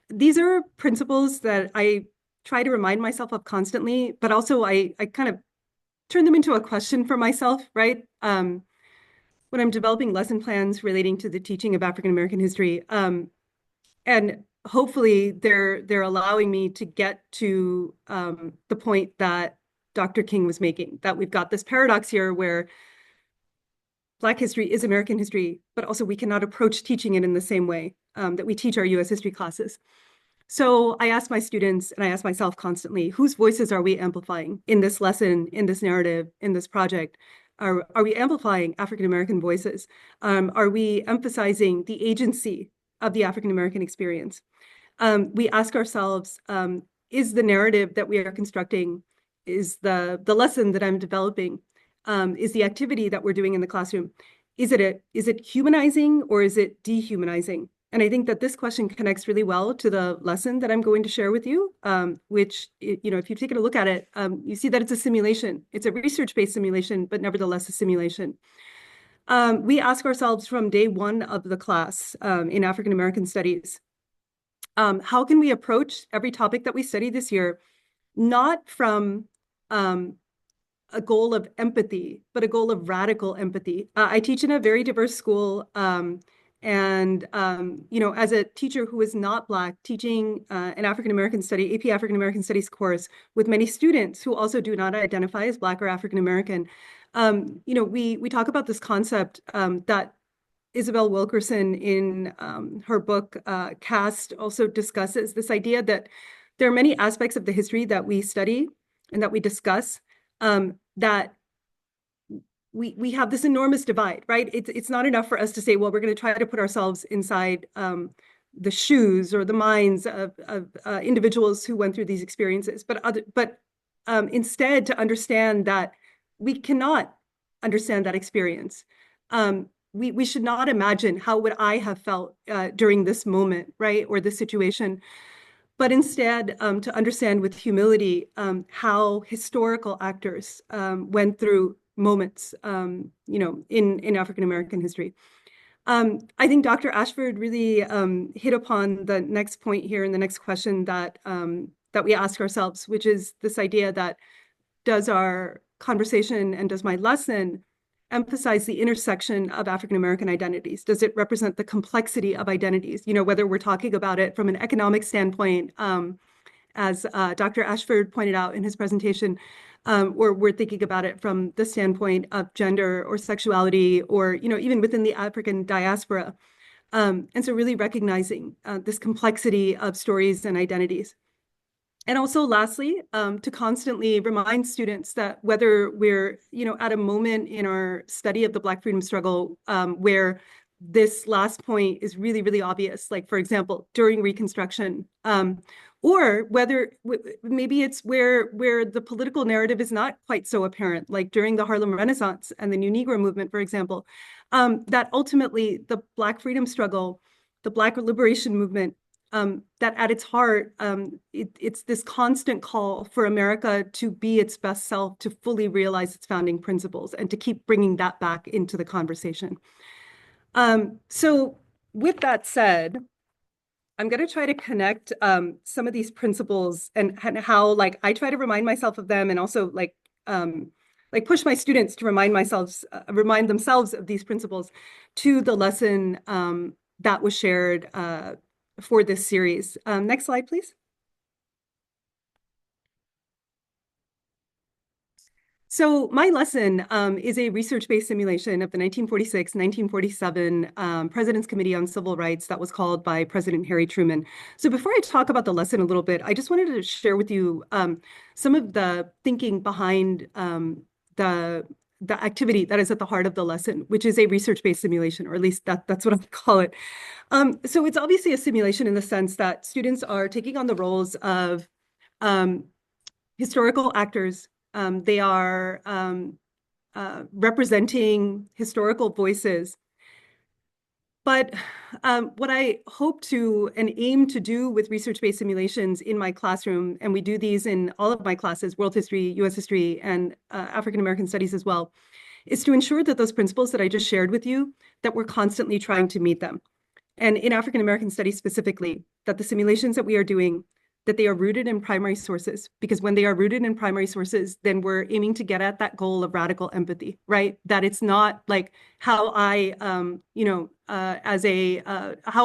These are principles that I try to remind myself of constantly, but also I kind of turn them into a question for myself, right? When I'm developing lesson plans relating to the teaching of African American history. And hopefully they're allowing me to get to the point that Dr. King was making, that we've got this paradox here where Black history is American history, but also we cannot approach teaching it in the same way that we teach our US history classes. So I ask my students and I ask myself constantly, whose voices are we amplifying in this lesson, in this narrative, in this project? Are we amplifying African American voices? Are we emphasizing the agency of the African American experience? We ask ourselves, is the narrative that we are constructing, is the lesson that I'm developing, is the activity that we're doing in the classroom, is it humanizing or is it dehumanizing? And I think that this question connects really well to the lesson that I'm going to share with you, which, if you've taken a look at it, you see that it's a simulation. It's a research-based simulation, but nevertheless a simulation. We ask ourselves from day one of the class in African American Studies, how can we approach every topic that we study this year, not from a goal of empathy, but a goal of radical empathy. I teach in a very diverse school, and as a teacher who is not Black, teaching an African American study, AP African American Studies course with many students who also do not identify as Black or African American. We talk about this concept that Isabel Wilkerson in her book Caste also discusses, this idea that there are many aspects of the history that we study and that we discuss that we have this enormous divide, right? It's not enough for us to say, well, we're going to try to put ourselves inside the shoes or the minds of individuals who went through these experiences, but instead to understand that we cannot understand that experience. We should not imagine how would I have felt during this moment, right, or this situation, but instead to understand with humility how historical actors went through moments, in African American history. I think Dr. Ashford really hit upon the next point here in the next question that we ask ourselves, which is this idea that does our conversation and does my lesson emphasize the intersection of African American identities? Does it represent the complexity of identities? Whether we're talking about it from an economic standpoint, as Dr. Ashford pointed out in his presentation, or we're thinking about it from the standpoint of gender or sexuality, or even within the African diaspora. And so really recognizing this complexity of stories and identities. And also lastly, to constantly remind students that whether we're, at a moment in our study of the Black freedom struggle where this last point is really, really obvious, like, for example, during Reconstruction, or whether maybe it's where the political narrative is not quite so apparent, like during the Harlem Renaissance and the New Negro movement, for example, that ultimately the Black freedom struggle, the Black liberation movement, that at its heart, it's this constant call for America to be its best self, to fully realize its founding principles, and to keep bringing that back into the conversation. So with that said, I'm going to try to connect some of these principles and how, like, I try to remind myself of them, and also like push my students to remind themselves of these principles to the lesson that was shared for this series. Next slide, please. So my lesson is a research-based simulation of the 1946-1947 President's Committee on Civil Rights that was called by President Harry Truman. So before I talk about the lesson a little bit, I just wanted to share with you some of the thinking behind the activity that is at the heart of the lesson, which is a research-based simulation, or at least that's what I call it. So it's obviously a simulation in the sense that students are taking on the roles of historical actors. They are representing historical voices. But what I hope to and aim to do with research-based simulations in my classroom, and we do these in all of my classes, world history, US history, and African American studies as well, is to ensure that those principles that I just shared with you, that we're constantly trying to meet them. And in African American studies specifically, that the simulations that we are doing, that they are rooted in primary sources, because when they are rooted in primary sources, then we're aiming to get at that goal of radical empathy, right? That it's not like how I, how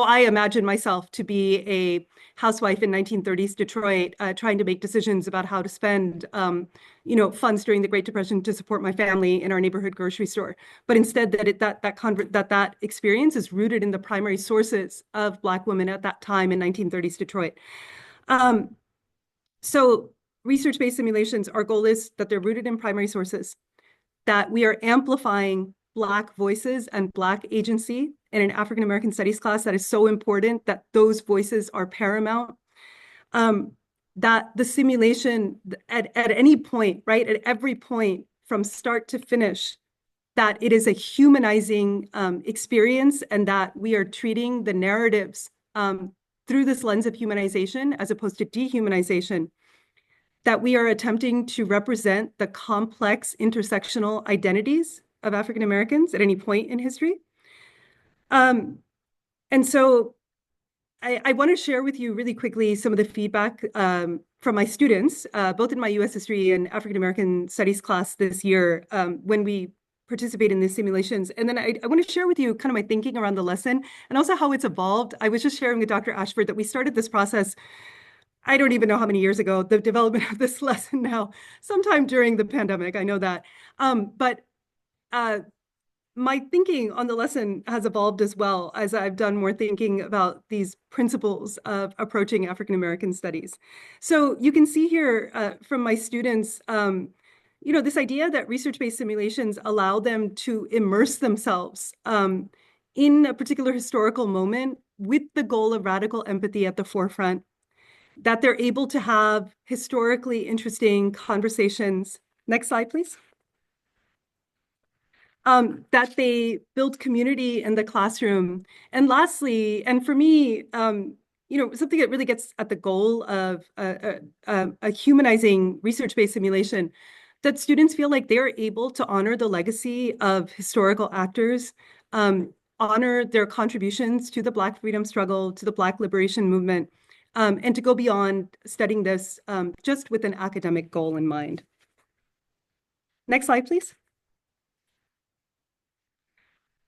I imagine myself to be a housewife in 1930s Detroit, trying to make decisions about how to spend, funds during the Great Depression to support my family in our neighborhood grocery store. But instead, that experience is rooted in the primary sources of Black women at that time in 1930s Detroit. So research-based simulations, our goal is that they're rooted in primary sources, that we are amplifying Black voices and Black agency in an African American studies class. That is so important, that those voices are paramount. That the simulation at any point, right, at every point from start to finish, that it is a humanizing experience, and that we are treating the narratives through this lens of humanization as opposed to dehumanization, that we are attempting to represent the complex intersectional identities of African Americans at any point in history. And so I want to share with you really quickly some of the feedback from my students, both in my US history and African American studies class this year, when we participate in these simulations. And then I want to share with you kind of my thinking around the lesson and also how it's evolved. I was just sharing with Dr. Ashford that we started this process, I don't even know how many years ago, the development of this lesson now, sometime during the pandemic, I know that. But my thinking on the lesson has evolved as well as I've done more thinking about these principles of approaching African American studies. So you can see here from my students, this idea that research-based simulations allow them to immerse themselves in a particular historical moment with the goal of radical empathy at the forefront, that they're able to have historically interesting conversations. Next slide, please. that they build community in the classroom. And lastly, and for me, something that really gets at the goal of a humanizing research-based simulation, that students feel like they're able to honor the legacy of historical actors, honor their contributions to the Black freedom struggle, to the Black liberation movement, and to go beyond studying this just with an academic goal in mind. Next slide, please.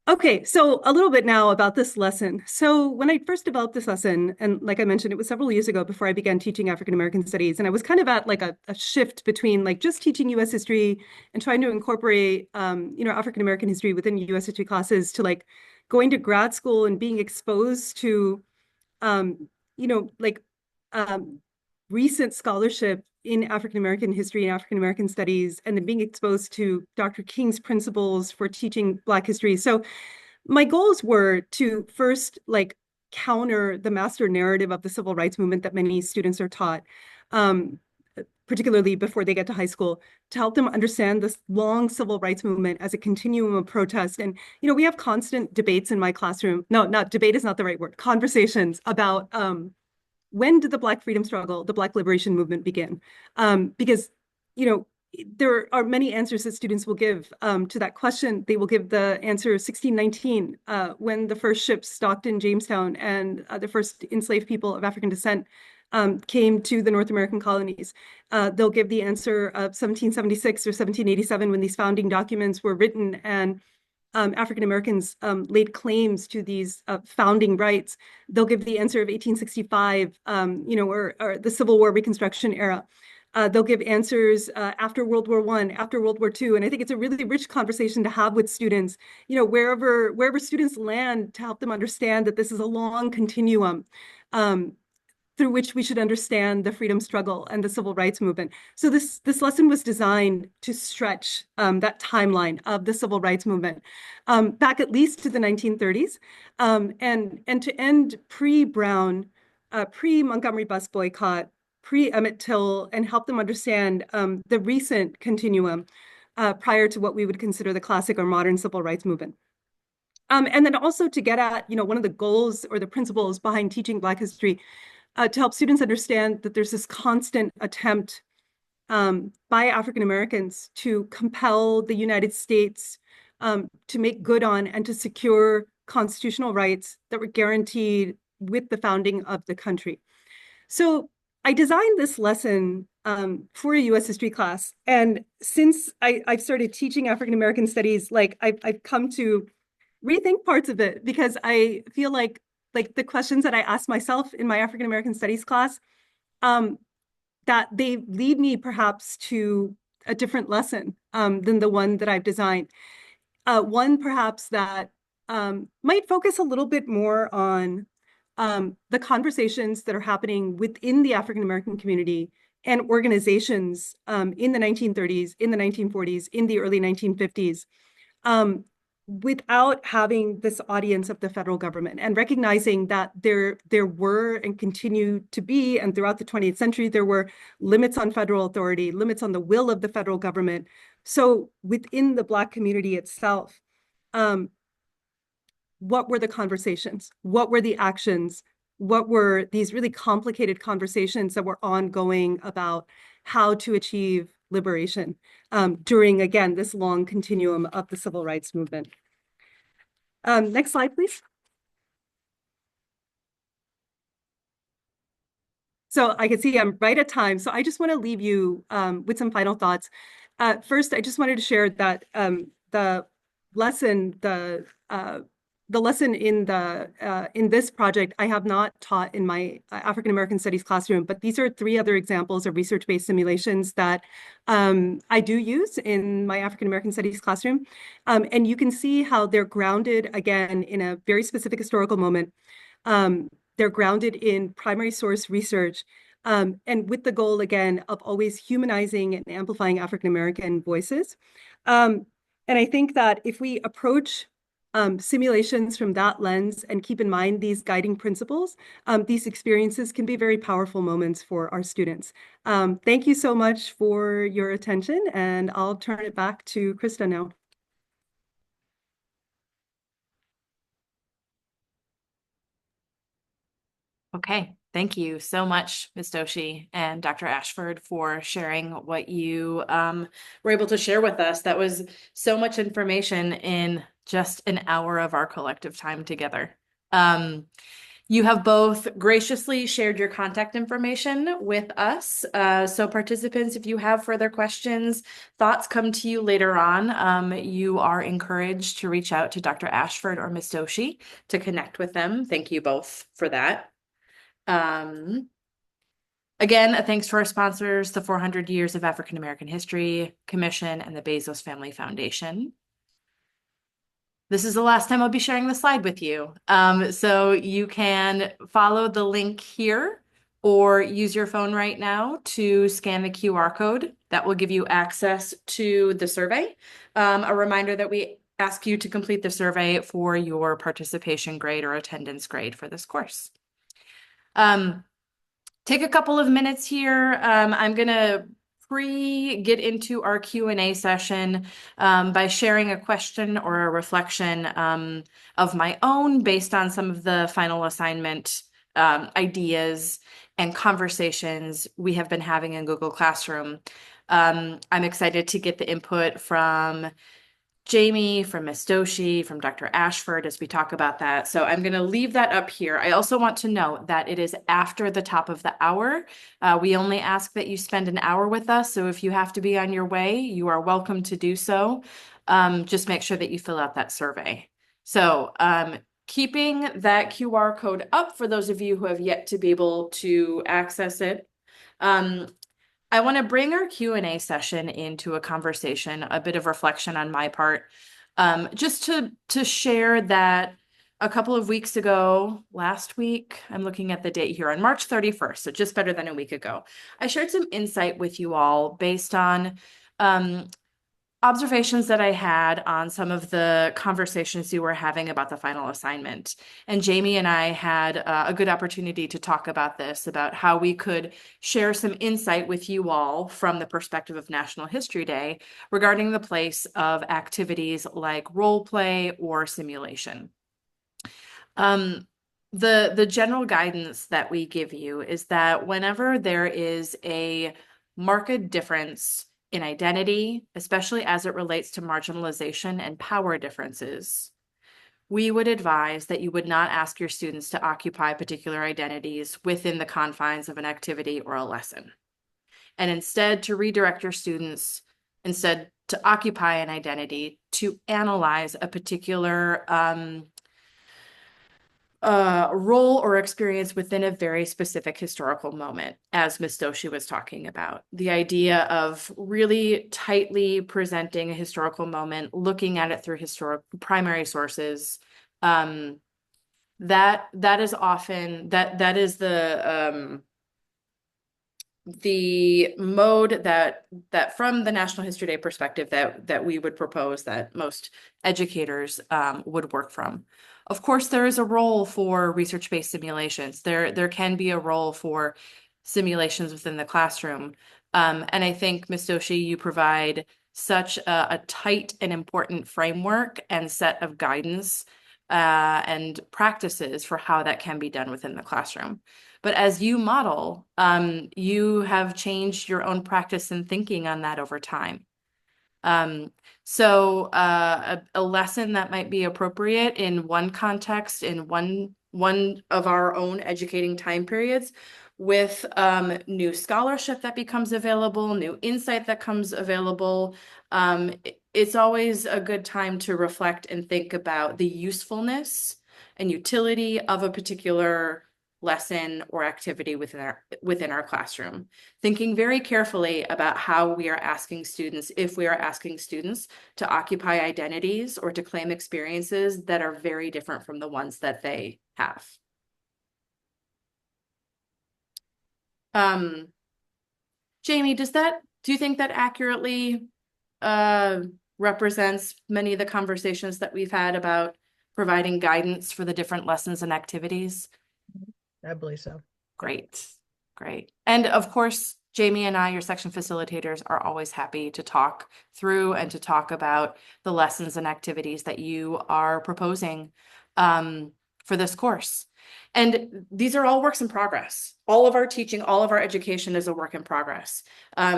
Okay, so a little bit now about this lesson. So when I first developed this lesson, and like I mentioned, it was several years ago before I began teaching African American studies, and I was kind of at like a shift between like just teaching U.S. history and trying to incorporate, African American history within U.S. history classes to like going to grad school and being exposed to, um, you know, like um, recent scholarship in African American history and African American studies, and then being exposed to Dr. King's principles for teaching Black history. So my goals were to first like counter the master narrative of the civil rights movement that many students are taught, particularly before they get to high school, to help them understand this long civil rights movement as a continuum of protest. And, we have constant debates in my classroom. No, not debate is not the right word. Conversations about when did the Black freedom struggle, the Black liberation movement begin? Because, there are many answers that students will give to that question. They will give the answer 1619, when the first ships docked in Jamestown and the first enslaved people of African descent came to the North American colonies. They'll give the answer of 1776 or 1787 when these founding documents were written and African Americans laid claims to these founding rights. They'll give the answer of 1865, or the Civil War Reconstruction era. They'll give answers after World War I, after World War II. And I think it's a really rich conversation to have with students, wherever students land, to help them understand that this is a long continuum through which we should understand the freedom struggle and the civil rights movement. So this lesson was designed to stretch that timeline of the civil rights movement back at least to the 1930s, and to end pre-Brown, pre-Montgomery bus boycott, pre-Emmett Till, and help them understand the recent continuum prior to what we would consider the classic or modern civil rights movement. And then also to get at, one of the goals or the principles behind teaching Black history, to help students understand that there's this constant attempt by African Americans to compel the United States to make good on and to secure constitutional rights that were guaranteed with the founding of the country. So I designed this lesson for a U.S. history class. And since I've started teaching African American studies, like I've come to rethink parts of it, because I feel like the questions that I asked myself in my African American studies class, that they lead me perhaps to a different lesson than the one that I've designed. One perhaps that might focus a little bit more on the conversations that are happening within the African American community and organizations in the 1930s, in the 1940s, in the early 1950s. Without having this audience of the federal government, and recognizing that there were and continue to be, and throughout the 20th century, there were limits on federal authority, limits on the will of the federal government. So within the Black community itself, what were the conversations? What were the actions? What were these really complicated conversations that were ongoing about how to achieve liberation during, again, this long continuum of the civil rights movement? Next slide, please. So I can see I'm right at time. So I just want to leave you with some final thoughts. First, I just wanted to share that the lesson in this project I have not taught in my African American Studies classroom, but these are 3 other examples of research-based simulations that I do use in my African American Studies classroom. And you can see how they're grounded, again, in a very specific historical moment. They're grounded in primary source research, and with the goal, again, of always humanizing and amplifying African American voices. And I think that if we approach simulations from that lens and keep in mind these guiding principles, these experiences can be very powerful moments for our students. Thank you so much for your attention, and I'll turn it back to Krista now. Okay, thank you so much, Ms. Doshi and Dr. Ashford, for sharing what you were able to share with us. That was so much information in just an hour of our collective time together. You have both graciously shared your contact information with us. So participants, if you have further questions, thoughts come to you later on, you are encouraged to reach out to Dr. Ashford or Ms. Doshi to connect with them. Thank you both for that. Again, a thanks to our sponsors, the 400 Years of African American History Commission and the Bezos Family Foundation. This is the last time I'll be sharing the slide with you. So you can follow the link here or use your phone right now to scan the QR code. That will give you access to the survey. A reminder that we ask you to complete the survey for your participation grade or attendance grade for this course. Take a couple of minutes here. I'm going to get into our Q&A session by sharing a question or a reflection of my own based on some of the final assignment ideas and conversations we have been having in Google Classroom. I'm excited to get the input from Jamie, from Ms. Doshi, from Dr. Ashford as we talk about that. So I'm going to leave that up here. I also want to note that it is after the top of the hour. We only ask that you spend an hour with us. So if you have to be on your way, you are welcome to do so. Just make sure that you fill out that survey. So keeping that QR code up for those of you who have yet to be able to access it. I want to bring our Q&A session into a conversation, a bit of reflection on my part, just to share that a couple of weeks ago, last week, I'm looking at the date here, on March 31st, so just better than a week ago, I shared some insight with you all based on observations that I had on some of the conversations you were having about the final assignment. And Jamie and I had a good opportunity to talk about this, about how we could share some insight with you all from the perspective of National History Day regarding the place of activities like role play or simulation. The general guidance that we give you is that whenever there is a marked difference in identity, especially as it relates to marginalization and power differences, we would advise that you would not ask your students to occupy particular identities within the confines of an activity or a lesson. And instead to redirect your students, instead to occupy an identity, to analyze a particular role or experience within a very specific historical moment, as Ms. Doshi was talking about. The idea of really tightly presenting a historical moment, looking at it through historical primary sources, that is often that is the mode that from the National History Day perspective that we would propose that most educators would work from. Of course, there is a role for research-based simulations. There can be a role for simulations within the classroom. And I think, Ms. Doshi, you provide such a tight and important framework and set of guidance and practices for how that can be done within the classroom. But as you model, you have changed your own practice and thinking on that over time. So a lesson that might be appropriate in one context, in one of our own educating time periods, with new scholarship that becomes available, new insight that comes available, it's always a good time to reflect and think about the usefulness and utility of a particular lesson or activity within our classroom. Thinking very carefully about how we are asking students, if we are asking students to occupy identities or to claim experiences that are very different from the ones that they have. Jamie, do you think that accurately represents many of the conversations that we've had about providing guidance for the different lessons and activities? I believe so. Great. And of course, Jamie and I, your section facilitators, are always happy to talk through and to talk about the lessons and activities that you are proposing for this course. And these are all works in progress. All of our teaching, all of our education is a work in progress.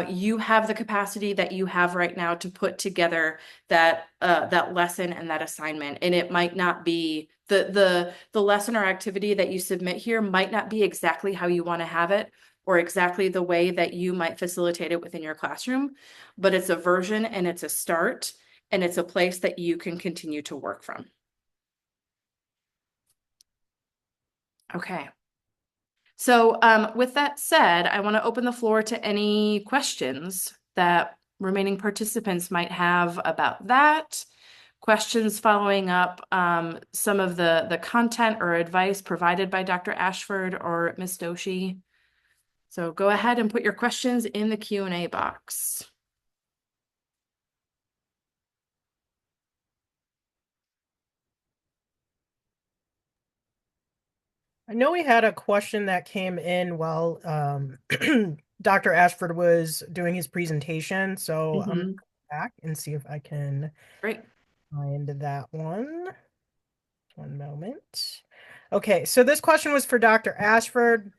You have the capacity that you have right now to put together that lesson and that assignment. And it might not be the lesson or activity that you submit here might not be exactly how you want to have it or exactly the way that you might facilitate it within your classroom, but it's a version and it's a start and it's a place that you can continue to work from. Okay. So with that said, I want to open the floor to any questions that remaining participants might have about that. Questions following up some of the content or advice provided by Dr. Ashford or Ms. Doshi. So go ahead and put your questions in the Q&A box. I know we had a question that came in while Dr. Ashford was doing his presentation, so I'm gonna go back and see if I can Great. find that one. One moment. Okay, so this question was for Dr. Ashford.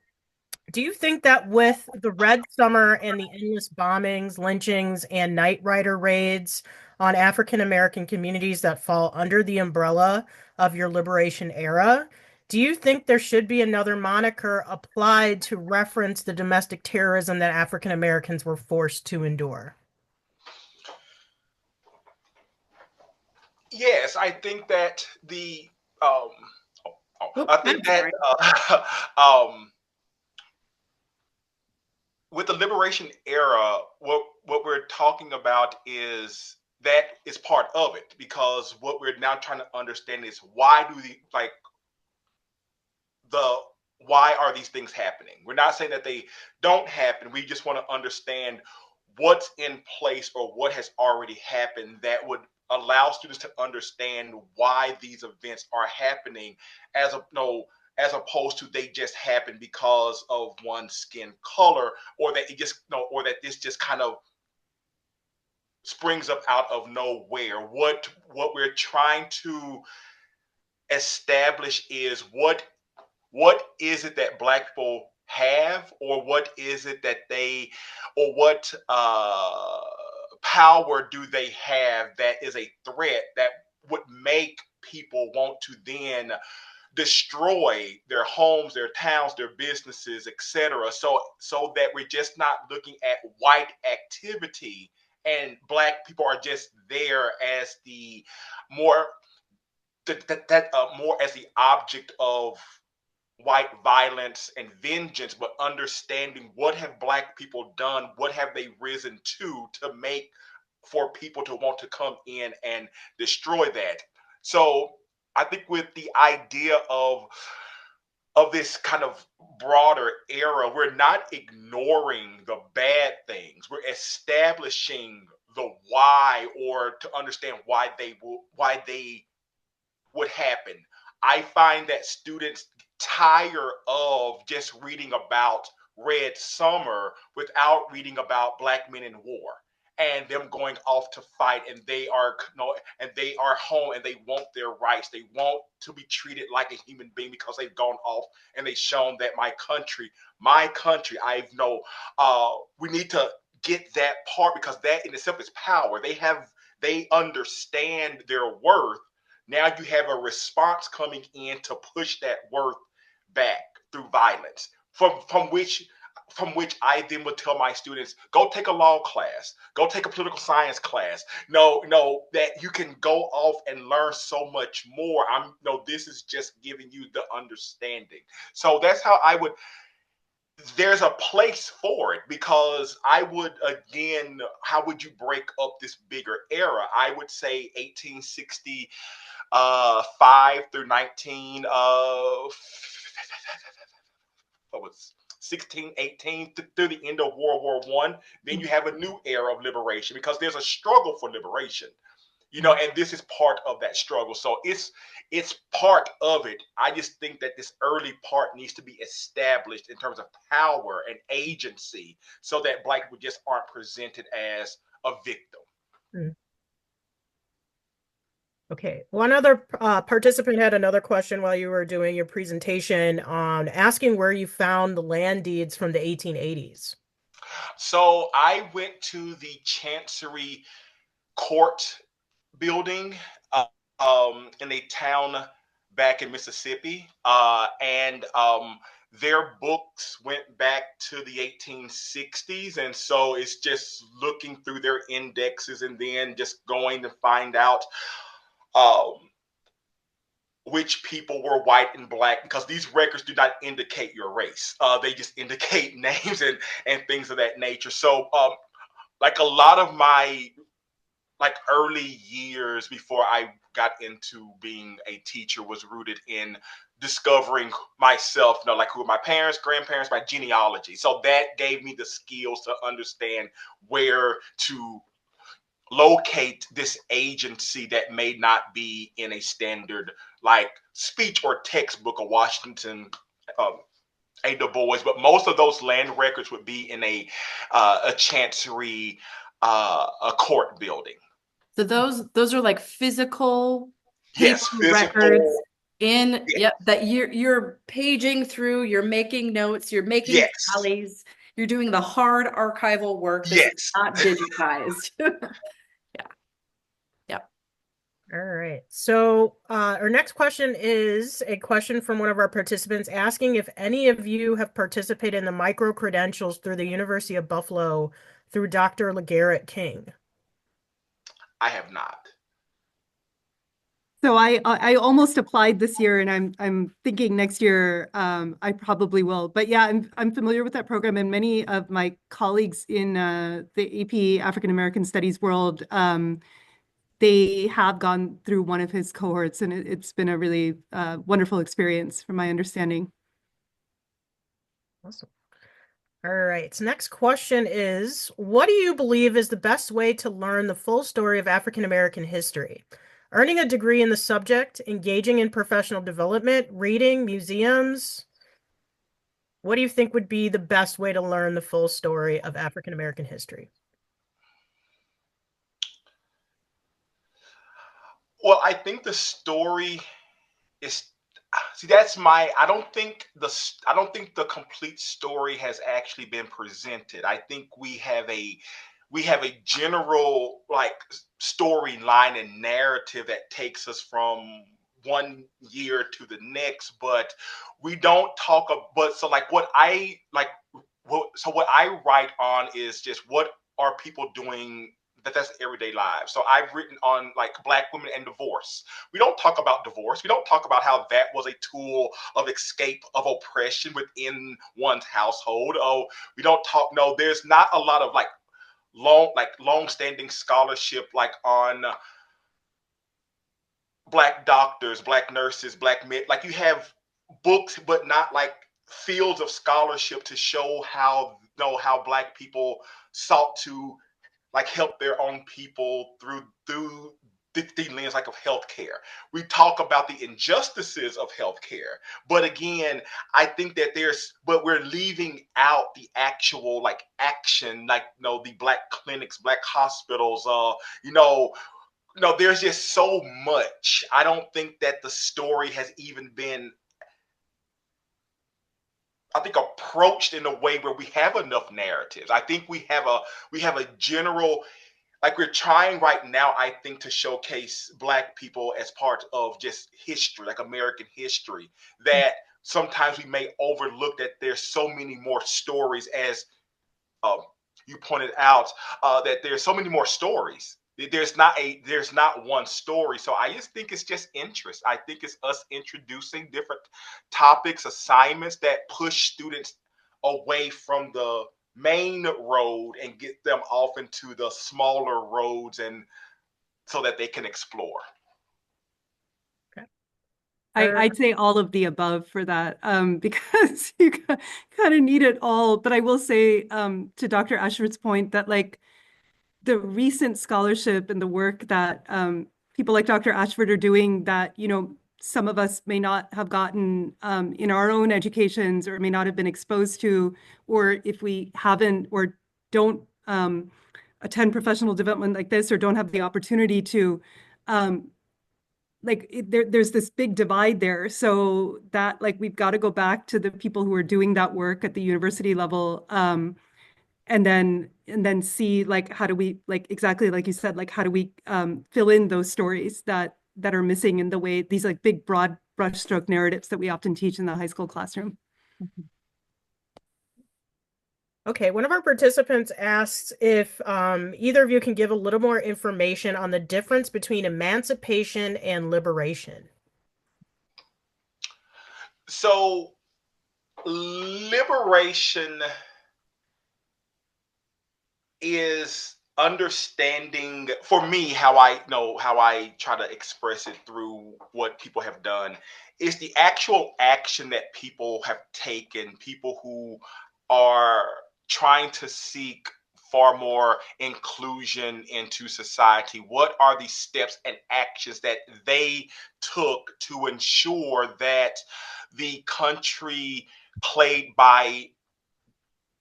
Do you think that with the Red Summer and the endless bombings, lynchings, and night rider raids on African American communities that fall under the umbrella of your liberation era, do you think there should be another moniker applied to reference the domestic terrorism that African Americans were forced to endure? Yes, I think that Oh, I think I'm that sorry. with the liberation era, what we're talking about is that is part of it, because what we're now trying to understand is why do the why are these things happening? We're not saying that they don't happen. We just want to understand what's in place or what has already happened that would allow students to understand why these events are happening, as a no as opposed to they just happen because of one's skin color, or that it just no or that this just kind of springs up out of nowhere. What we're trying to establish is what is it that black people have, or what is it that they or what power do they have that is a threat that would make people want to then destroy their homes, their towns, their businesses, etc. So that we're just not looking at white activity and black people are just there as the more more as the object of white violence and vengeance, but understanding what have black people done, what have they risen to make for people to want to come in and destroy that. So I think with the idea of this kind of broader era, we're not ignoring the bad things. We're establishing the why, or to understand why they would happen. I find that students tire of just reading about Red Summer without reading about black men in war and them going off to fight, and they are and they are home and they want their rights. They want to be treated like a human being because they've gone off and they've shown that my country, I've no we need to get that part, because that in itself is power. They understand their worth. Now you have a response coming in to push that worth back through violence, from which I then would tell my students, go take a law class, go take a political science class. No, that you can go off and learn so much more. This is just giving you the understanding. So that's how I would. There's a place for it, because I would, again, how would you break up this bigger era? I would say 1860 5 through 19 what was 16, 18 through the end of World War One. Then you have a new era of liberation, because there's a struggle for liberation, and this is part of that struggle. So it's part of it. I just think that this early part needs to be established in terms of power and agency, so that black people just aren't presented as a victim. Hmm. Okay, one other participant had another question while you were doing your presentation on asking where you found the land deeds from the 1880s. So I went to the Chancery Court building in a town back in Mississippi, and their books went back to the 1860s, and so it's just looking through their indexes and then just going to find out um, which people were white and black, because these records do not indicate your race. They just indicate names and things of that nature. So, like a lot of my like early years before I got into being a teacher was rooted in discovering myself, like who are my parents, grandparents, my genealogy. So that gave me the skills to understand where to locate this agency that may not be in a standard like speech or textbook of Washington. A Du Bois, but most of those land records would be in a chancery, a court building. So those are like physical paper Yes, physical. records in, Yes, yep, that you're paging through, you're making notes, you're making yes, tallies, you're doing the hard archival work. This is yes. not digitized. Yeah. Yep. All right. So our next question is a question from one of our participants asking if any of you have participated in the micro credentials through the University of Buffalo through Dr. LeGarrette King. I have not. So I almost applied this year, and I'm thinking next year I probably will. But yeah, I'm familiar with that program, and many of my colleagues in the AP African American Studies world, they have gone through one of his cohorts, and it's been a really wonderful experience, from my understanding. Awesome. All right. So next question is, what do you believe is the best way to learn the full story of African American history? Earning a degree in the subject, engaging in professional development, reading, museums. What do you think would be the best way to learn the full story of African American history? Well, I think the story is, see, that's my, I don't think the complete story has actually been presented. I think we have a general like storyline and narrative that takes us from one year to the next, but we don't talk but so like what I like what I write on is just what are people doing, that's everyday lives. So I've written on like black women and divorce. We don't talk about divorce. We don't talk about how that was a tool of escape of oppression within one's household. Oh, we don't talk. No, there's not a lot of long standing scholarship like on black doctors, black nurses, black men. Like you have books, but not like fields of scholarship to show how how black people sought to like help their own people through the lens like of healthcare. We talk about the injustices of healthcare, but again, I think that but we're leaving out the actual like action, like the black clinics, black hospitals, there's just so much. I don't think that the story has even been, I think, approached in a way where we have enough narratives. I think we have a general, like we're trying right now, I think, to showcase black people as part of just history, like American history, that sometimes we may overlook that there's so many more stories, as um, you pointed out, that there's so many more stories. There's not one story. So I just think it's just interest. I think it's us introducing different topics, assignments that push students away from the main road and get them off into the smaller roads, and so that they can explore. Okay. I'd say all of the above for that, because you kind of need it all. But I will say, to Dr. Ashford's point, that like the recent scholarship and the work that people like Dr. Ashford are doing, that some of us may not have gotten in our own educations, or may not have been exposed to, or if we haven't or don't attend professional development like this, or don't have the opportunity to, there's this big divide there. So that like we've got to go back to the people who are doing that work at the university level, and then see like how do we like exactly like you said, like how do we fill in those stories that are missing in the way these like big broad brushstroke narratives that we often teach in the high school classroom. Okay, one of our participants asks if either of you can give a little more information on the difference between emancipation and liberation. So liberation is understanding, for me, how I try to express it through what people have done, is the actual action that people have taken, people who are trying to seek far more inclusion into society. What are the steps and actions that they took to ensure that the country played by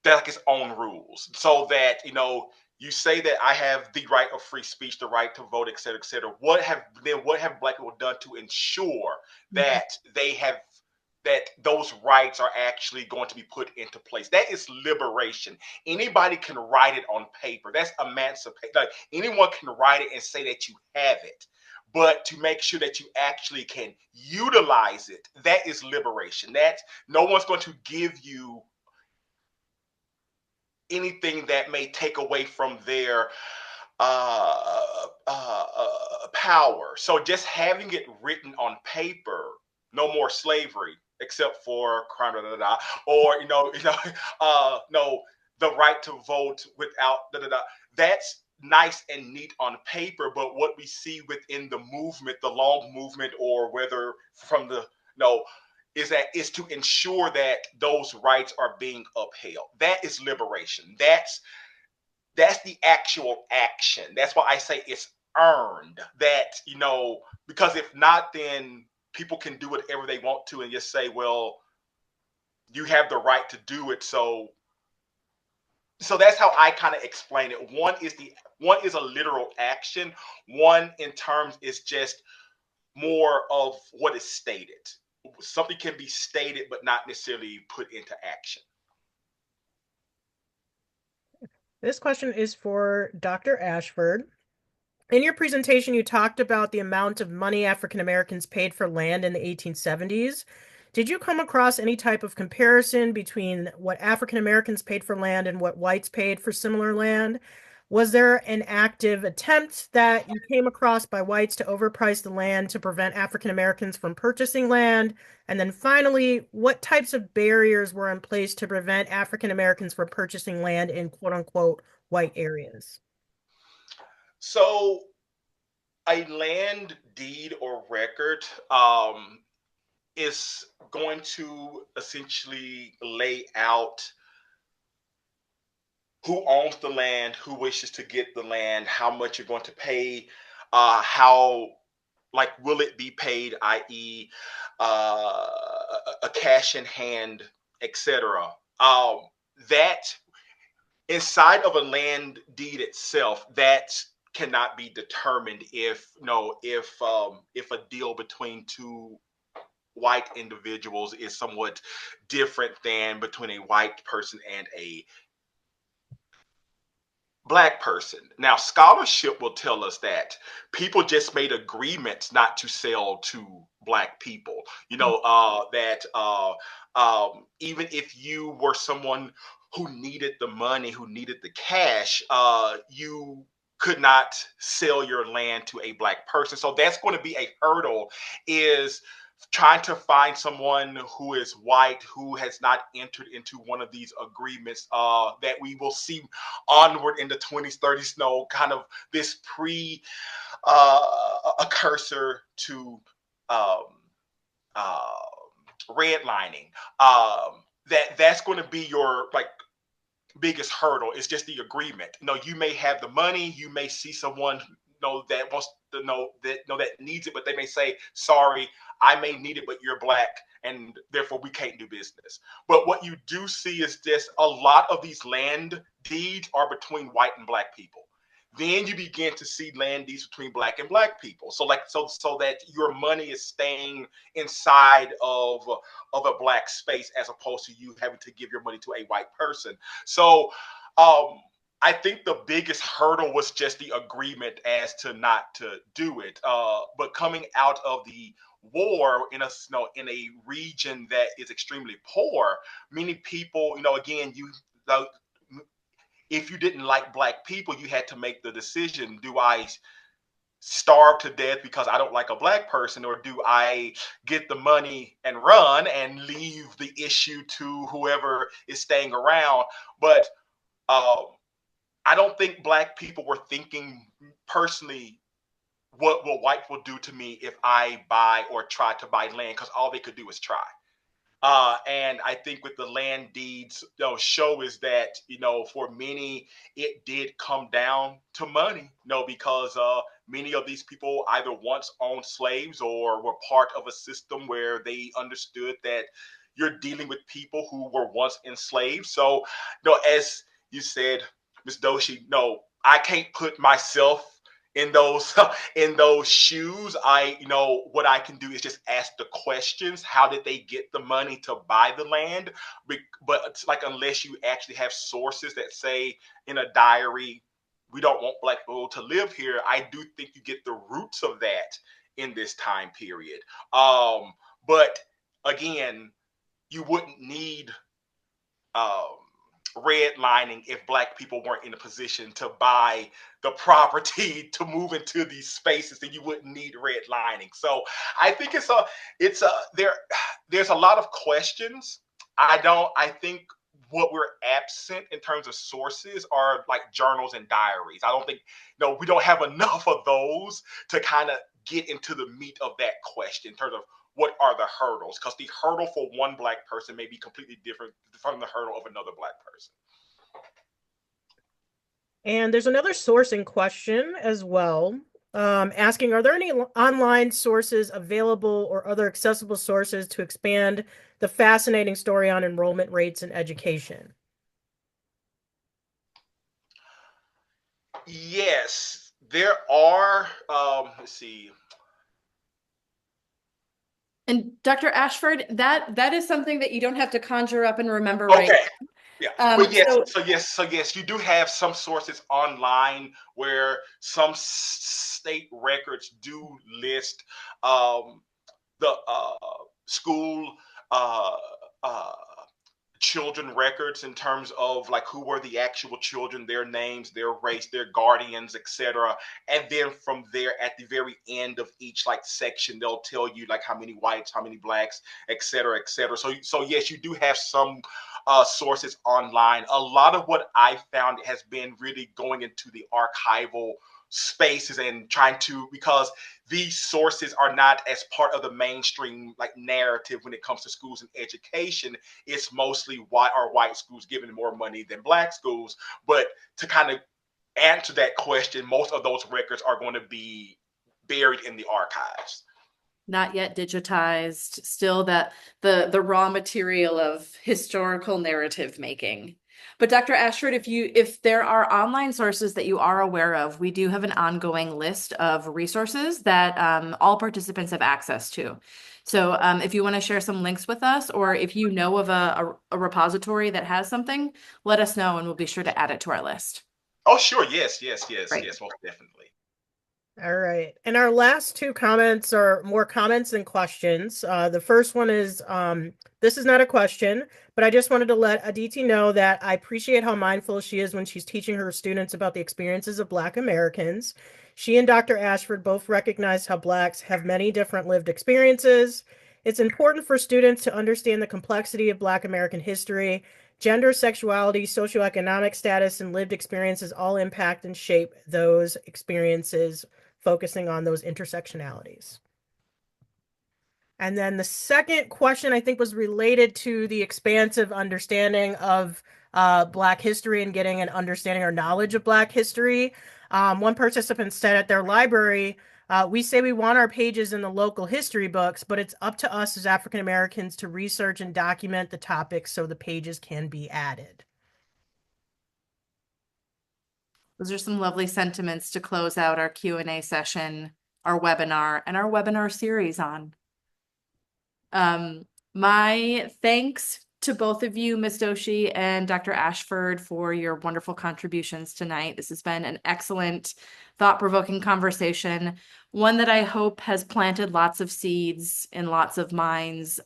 like its own rules, so that you say that I have the right of free speech, the right to vote, et cetera, et cetera. What have Black people done to ensure that they have that those rights are actually going to be put into place? That is liberation. Anybody can write it on paper. That's emancipation. Like, anyone can write it and say that you have it. But to make sure that you actually can utilize it, that is liberation. That no one's going to give you anything that may take away from their power. So just having it written on paper, no more slavery except for crime, da, da, da, or no, the right to vote without da, da, da. That's nice and neat on paper, but what we see within the movement, the long movement, or whether from the no, is to ensure that those rights are being upheld. That is liberation. That's the actual action. That's why I say it's earned. Because if not, then people can do whatever they want to and just say, well, you have the right to do it. So that's how I kind of explain it. One is a literal action. One in terms is just more of what is stated. Something can be stated but not necessarily put into action. This question is for Dr. Ashford. In your presentation, you talked about the amount of money African Americans paid for land in the 1870s. Did you come across any type of comparison between what African Americans paid for land and what whites paid for similar land? Was there an active attempt that you came across by whites to overprice the land to prevent African Americans from purchasing land? And then finally, what types of barriers were in place to prevent African Americans from purchasing land in quote unquote white areas? So a land deed or record is going to essentially lay out who owns the land, who wishes to get the land, how much you're going to pay, how, like, will it be paid, i.e., a cash in hand, etc. That inside of a land deed itself, that cannot be determined if a deal between two white individuals is somewhat different than between a white person and a Black person. Now, scholarship will tell us that people just made agreements not to sell to Black people. Even if you were someone who needed the money, who needed the cash, you could not sell your land to a Black person. So that's going to be a hurdle, is trying to find someone who is white, who has not entered into one of these agreements that we will see onward in the 20s, 30s, kind of this a cursor to um, uh, redlining. That's going to be your biggest hurdle. Is just the agreement. You may have the money, you may see someone that wants to that needs it, but they may say, sorry, I may need it, but you're Black, and therefore we can't do business. But what you do see is this: a lot of these land deeds are between white and Black people. then you begin to see land deeds between black people. So that your money is staying inside of a black space as opposed to you having to give your money to a white person. So I think the biggest hurdle was just the agreement as to not to do it. But coming out of the war in a region that is extremely poor, many people, again, if you didn't like black people, you had to make the decision: do I starve to death because I don't like a black person, or do I get the money and run and leave the issue to whoever is staying around? But um, I don't think black people were thinking personally, what will white will do to me if I buy or try to buy land, because all they could do is try. And I think with the land deeds, show is that, for many, it did come down to money, because many of these people either once owned slaves or were part of a system where they understood that you're dealing with people who were once enslaved. So, as you said, Ms. Doshi, no, I can't put myself in those in those shoes. What I can do is just ask the questions: how did they get the money to buy the land? But it's like, unless you actually have sources that say in a diary, we don't want black people to live here, I do think you get the roots of that in this time period. But again, you wouldn't need um redlining if black people weren't in a position to buy the property to move into these spaces. Then you wouldn't need redlining. So I think there's a lot of questions. I think what we're absent in terms of sources are like journals and diaries. I don't think, no, we don't have enough of those to kind of get into the meat of that question in terms of what are the hurdles, because the hurdle for one black person may be completely different from the hurdle of another black person. And there's another sourcing question as well, asking, are there any online sources available or other accessible sources to expand the fascinating story on enrollment rates in education? Yes, there are. Let's see. And Dr. Ashford, that is something that you don't have to conjure up and remember right Okay. Yeah, but yes, so so yes, you do have some sources online where some state records do list the school uh, uh, children records in terms of like who were the actual children, their names, their race, their guardians, etc. And then from there, at the very end of each like section, they'll tell you like how many whites, how many blacks, etc., etc. So yes, you do have some sources online. A lot of what I found has been really going into the archival spaces and trying to, because these sources are not as part of the mainstream like narrative when it comes to schools and education. It's mostly why are white schools giving more money than black schools. But to kind of answer that question, most of those records are going to be buried in the archives. not yet digitized, still that the raw material of historical narrative making. But Dr. Ashford, if there are online sources that you are aware of, we do have an ongoing list of resources that all participants have access to. So if you want to share some links with us, or if you know of a repository that has something, let us know and we'll be sure to add it to our list. Oh, sure. Yes, yes, yes, Right. yes, most definitely. All right. And our last two comments are more comments than questions. The first one is, this is not a question, but I just wanted to let Aditi know that I appreciate how mindful she is when she's teaching her students about the experiences of Black Americans. She and Dr. Ashford both recognize how Blacks have many different lived experiences. It's important for students to understand the complexity of Black American history. Gender, sexuality, socioeconomic status, and lived experiences all impact and shape those experiences, focusing on those intersectionalities. And then the second question, I think, was related to the expansive understanding of Black history and getting an understanding or knowledge of Black history. One participant said at their library, we say we want our pages in the local history books, but it's up to us as African Americans to research and document the topics so the pages can be added. Those are some lovely sentiments to close out our Q&A session, our webinar, and our webinar series on. My thanks to both of you, Ms. Doshi and Dr. Ashford, for your wonderful contributions tonight. This has been an excellent, thought-provoking conversation, one that I hope has planted lots of seeds in lots of minds.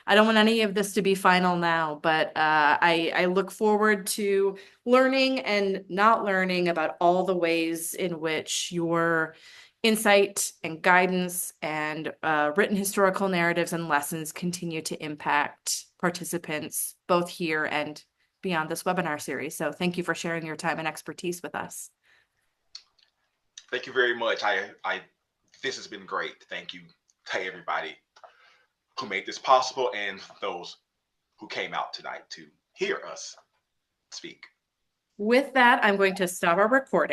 I don't want any of this to be final now, but I look forward to learning and not learning about all the ways in which your insight and guidance and written historical narratives and lessons continue to impact participants both here and beyond this webinar series. So thank you for sharing your time and expertise with us. Thank you very much. This has been great. Thank you to everybody who made this possible and those who came out tonight to hear us speak. With that, I'm going to stop our recording.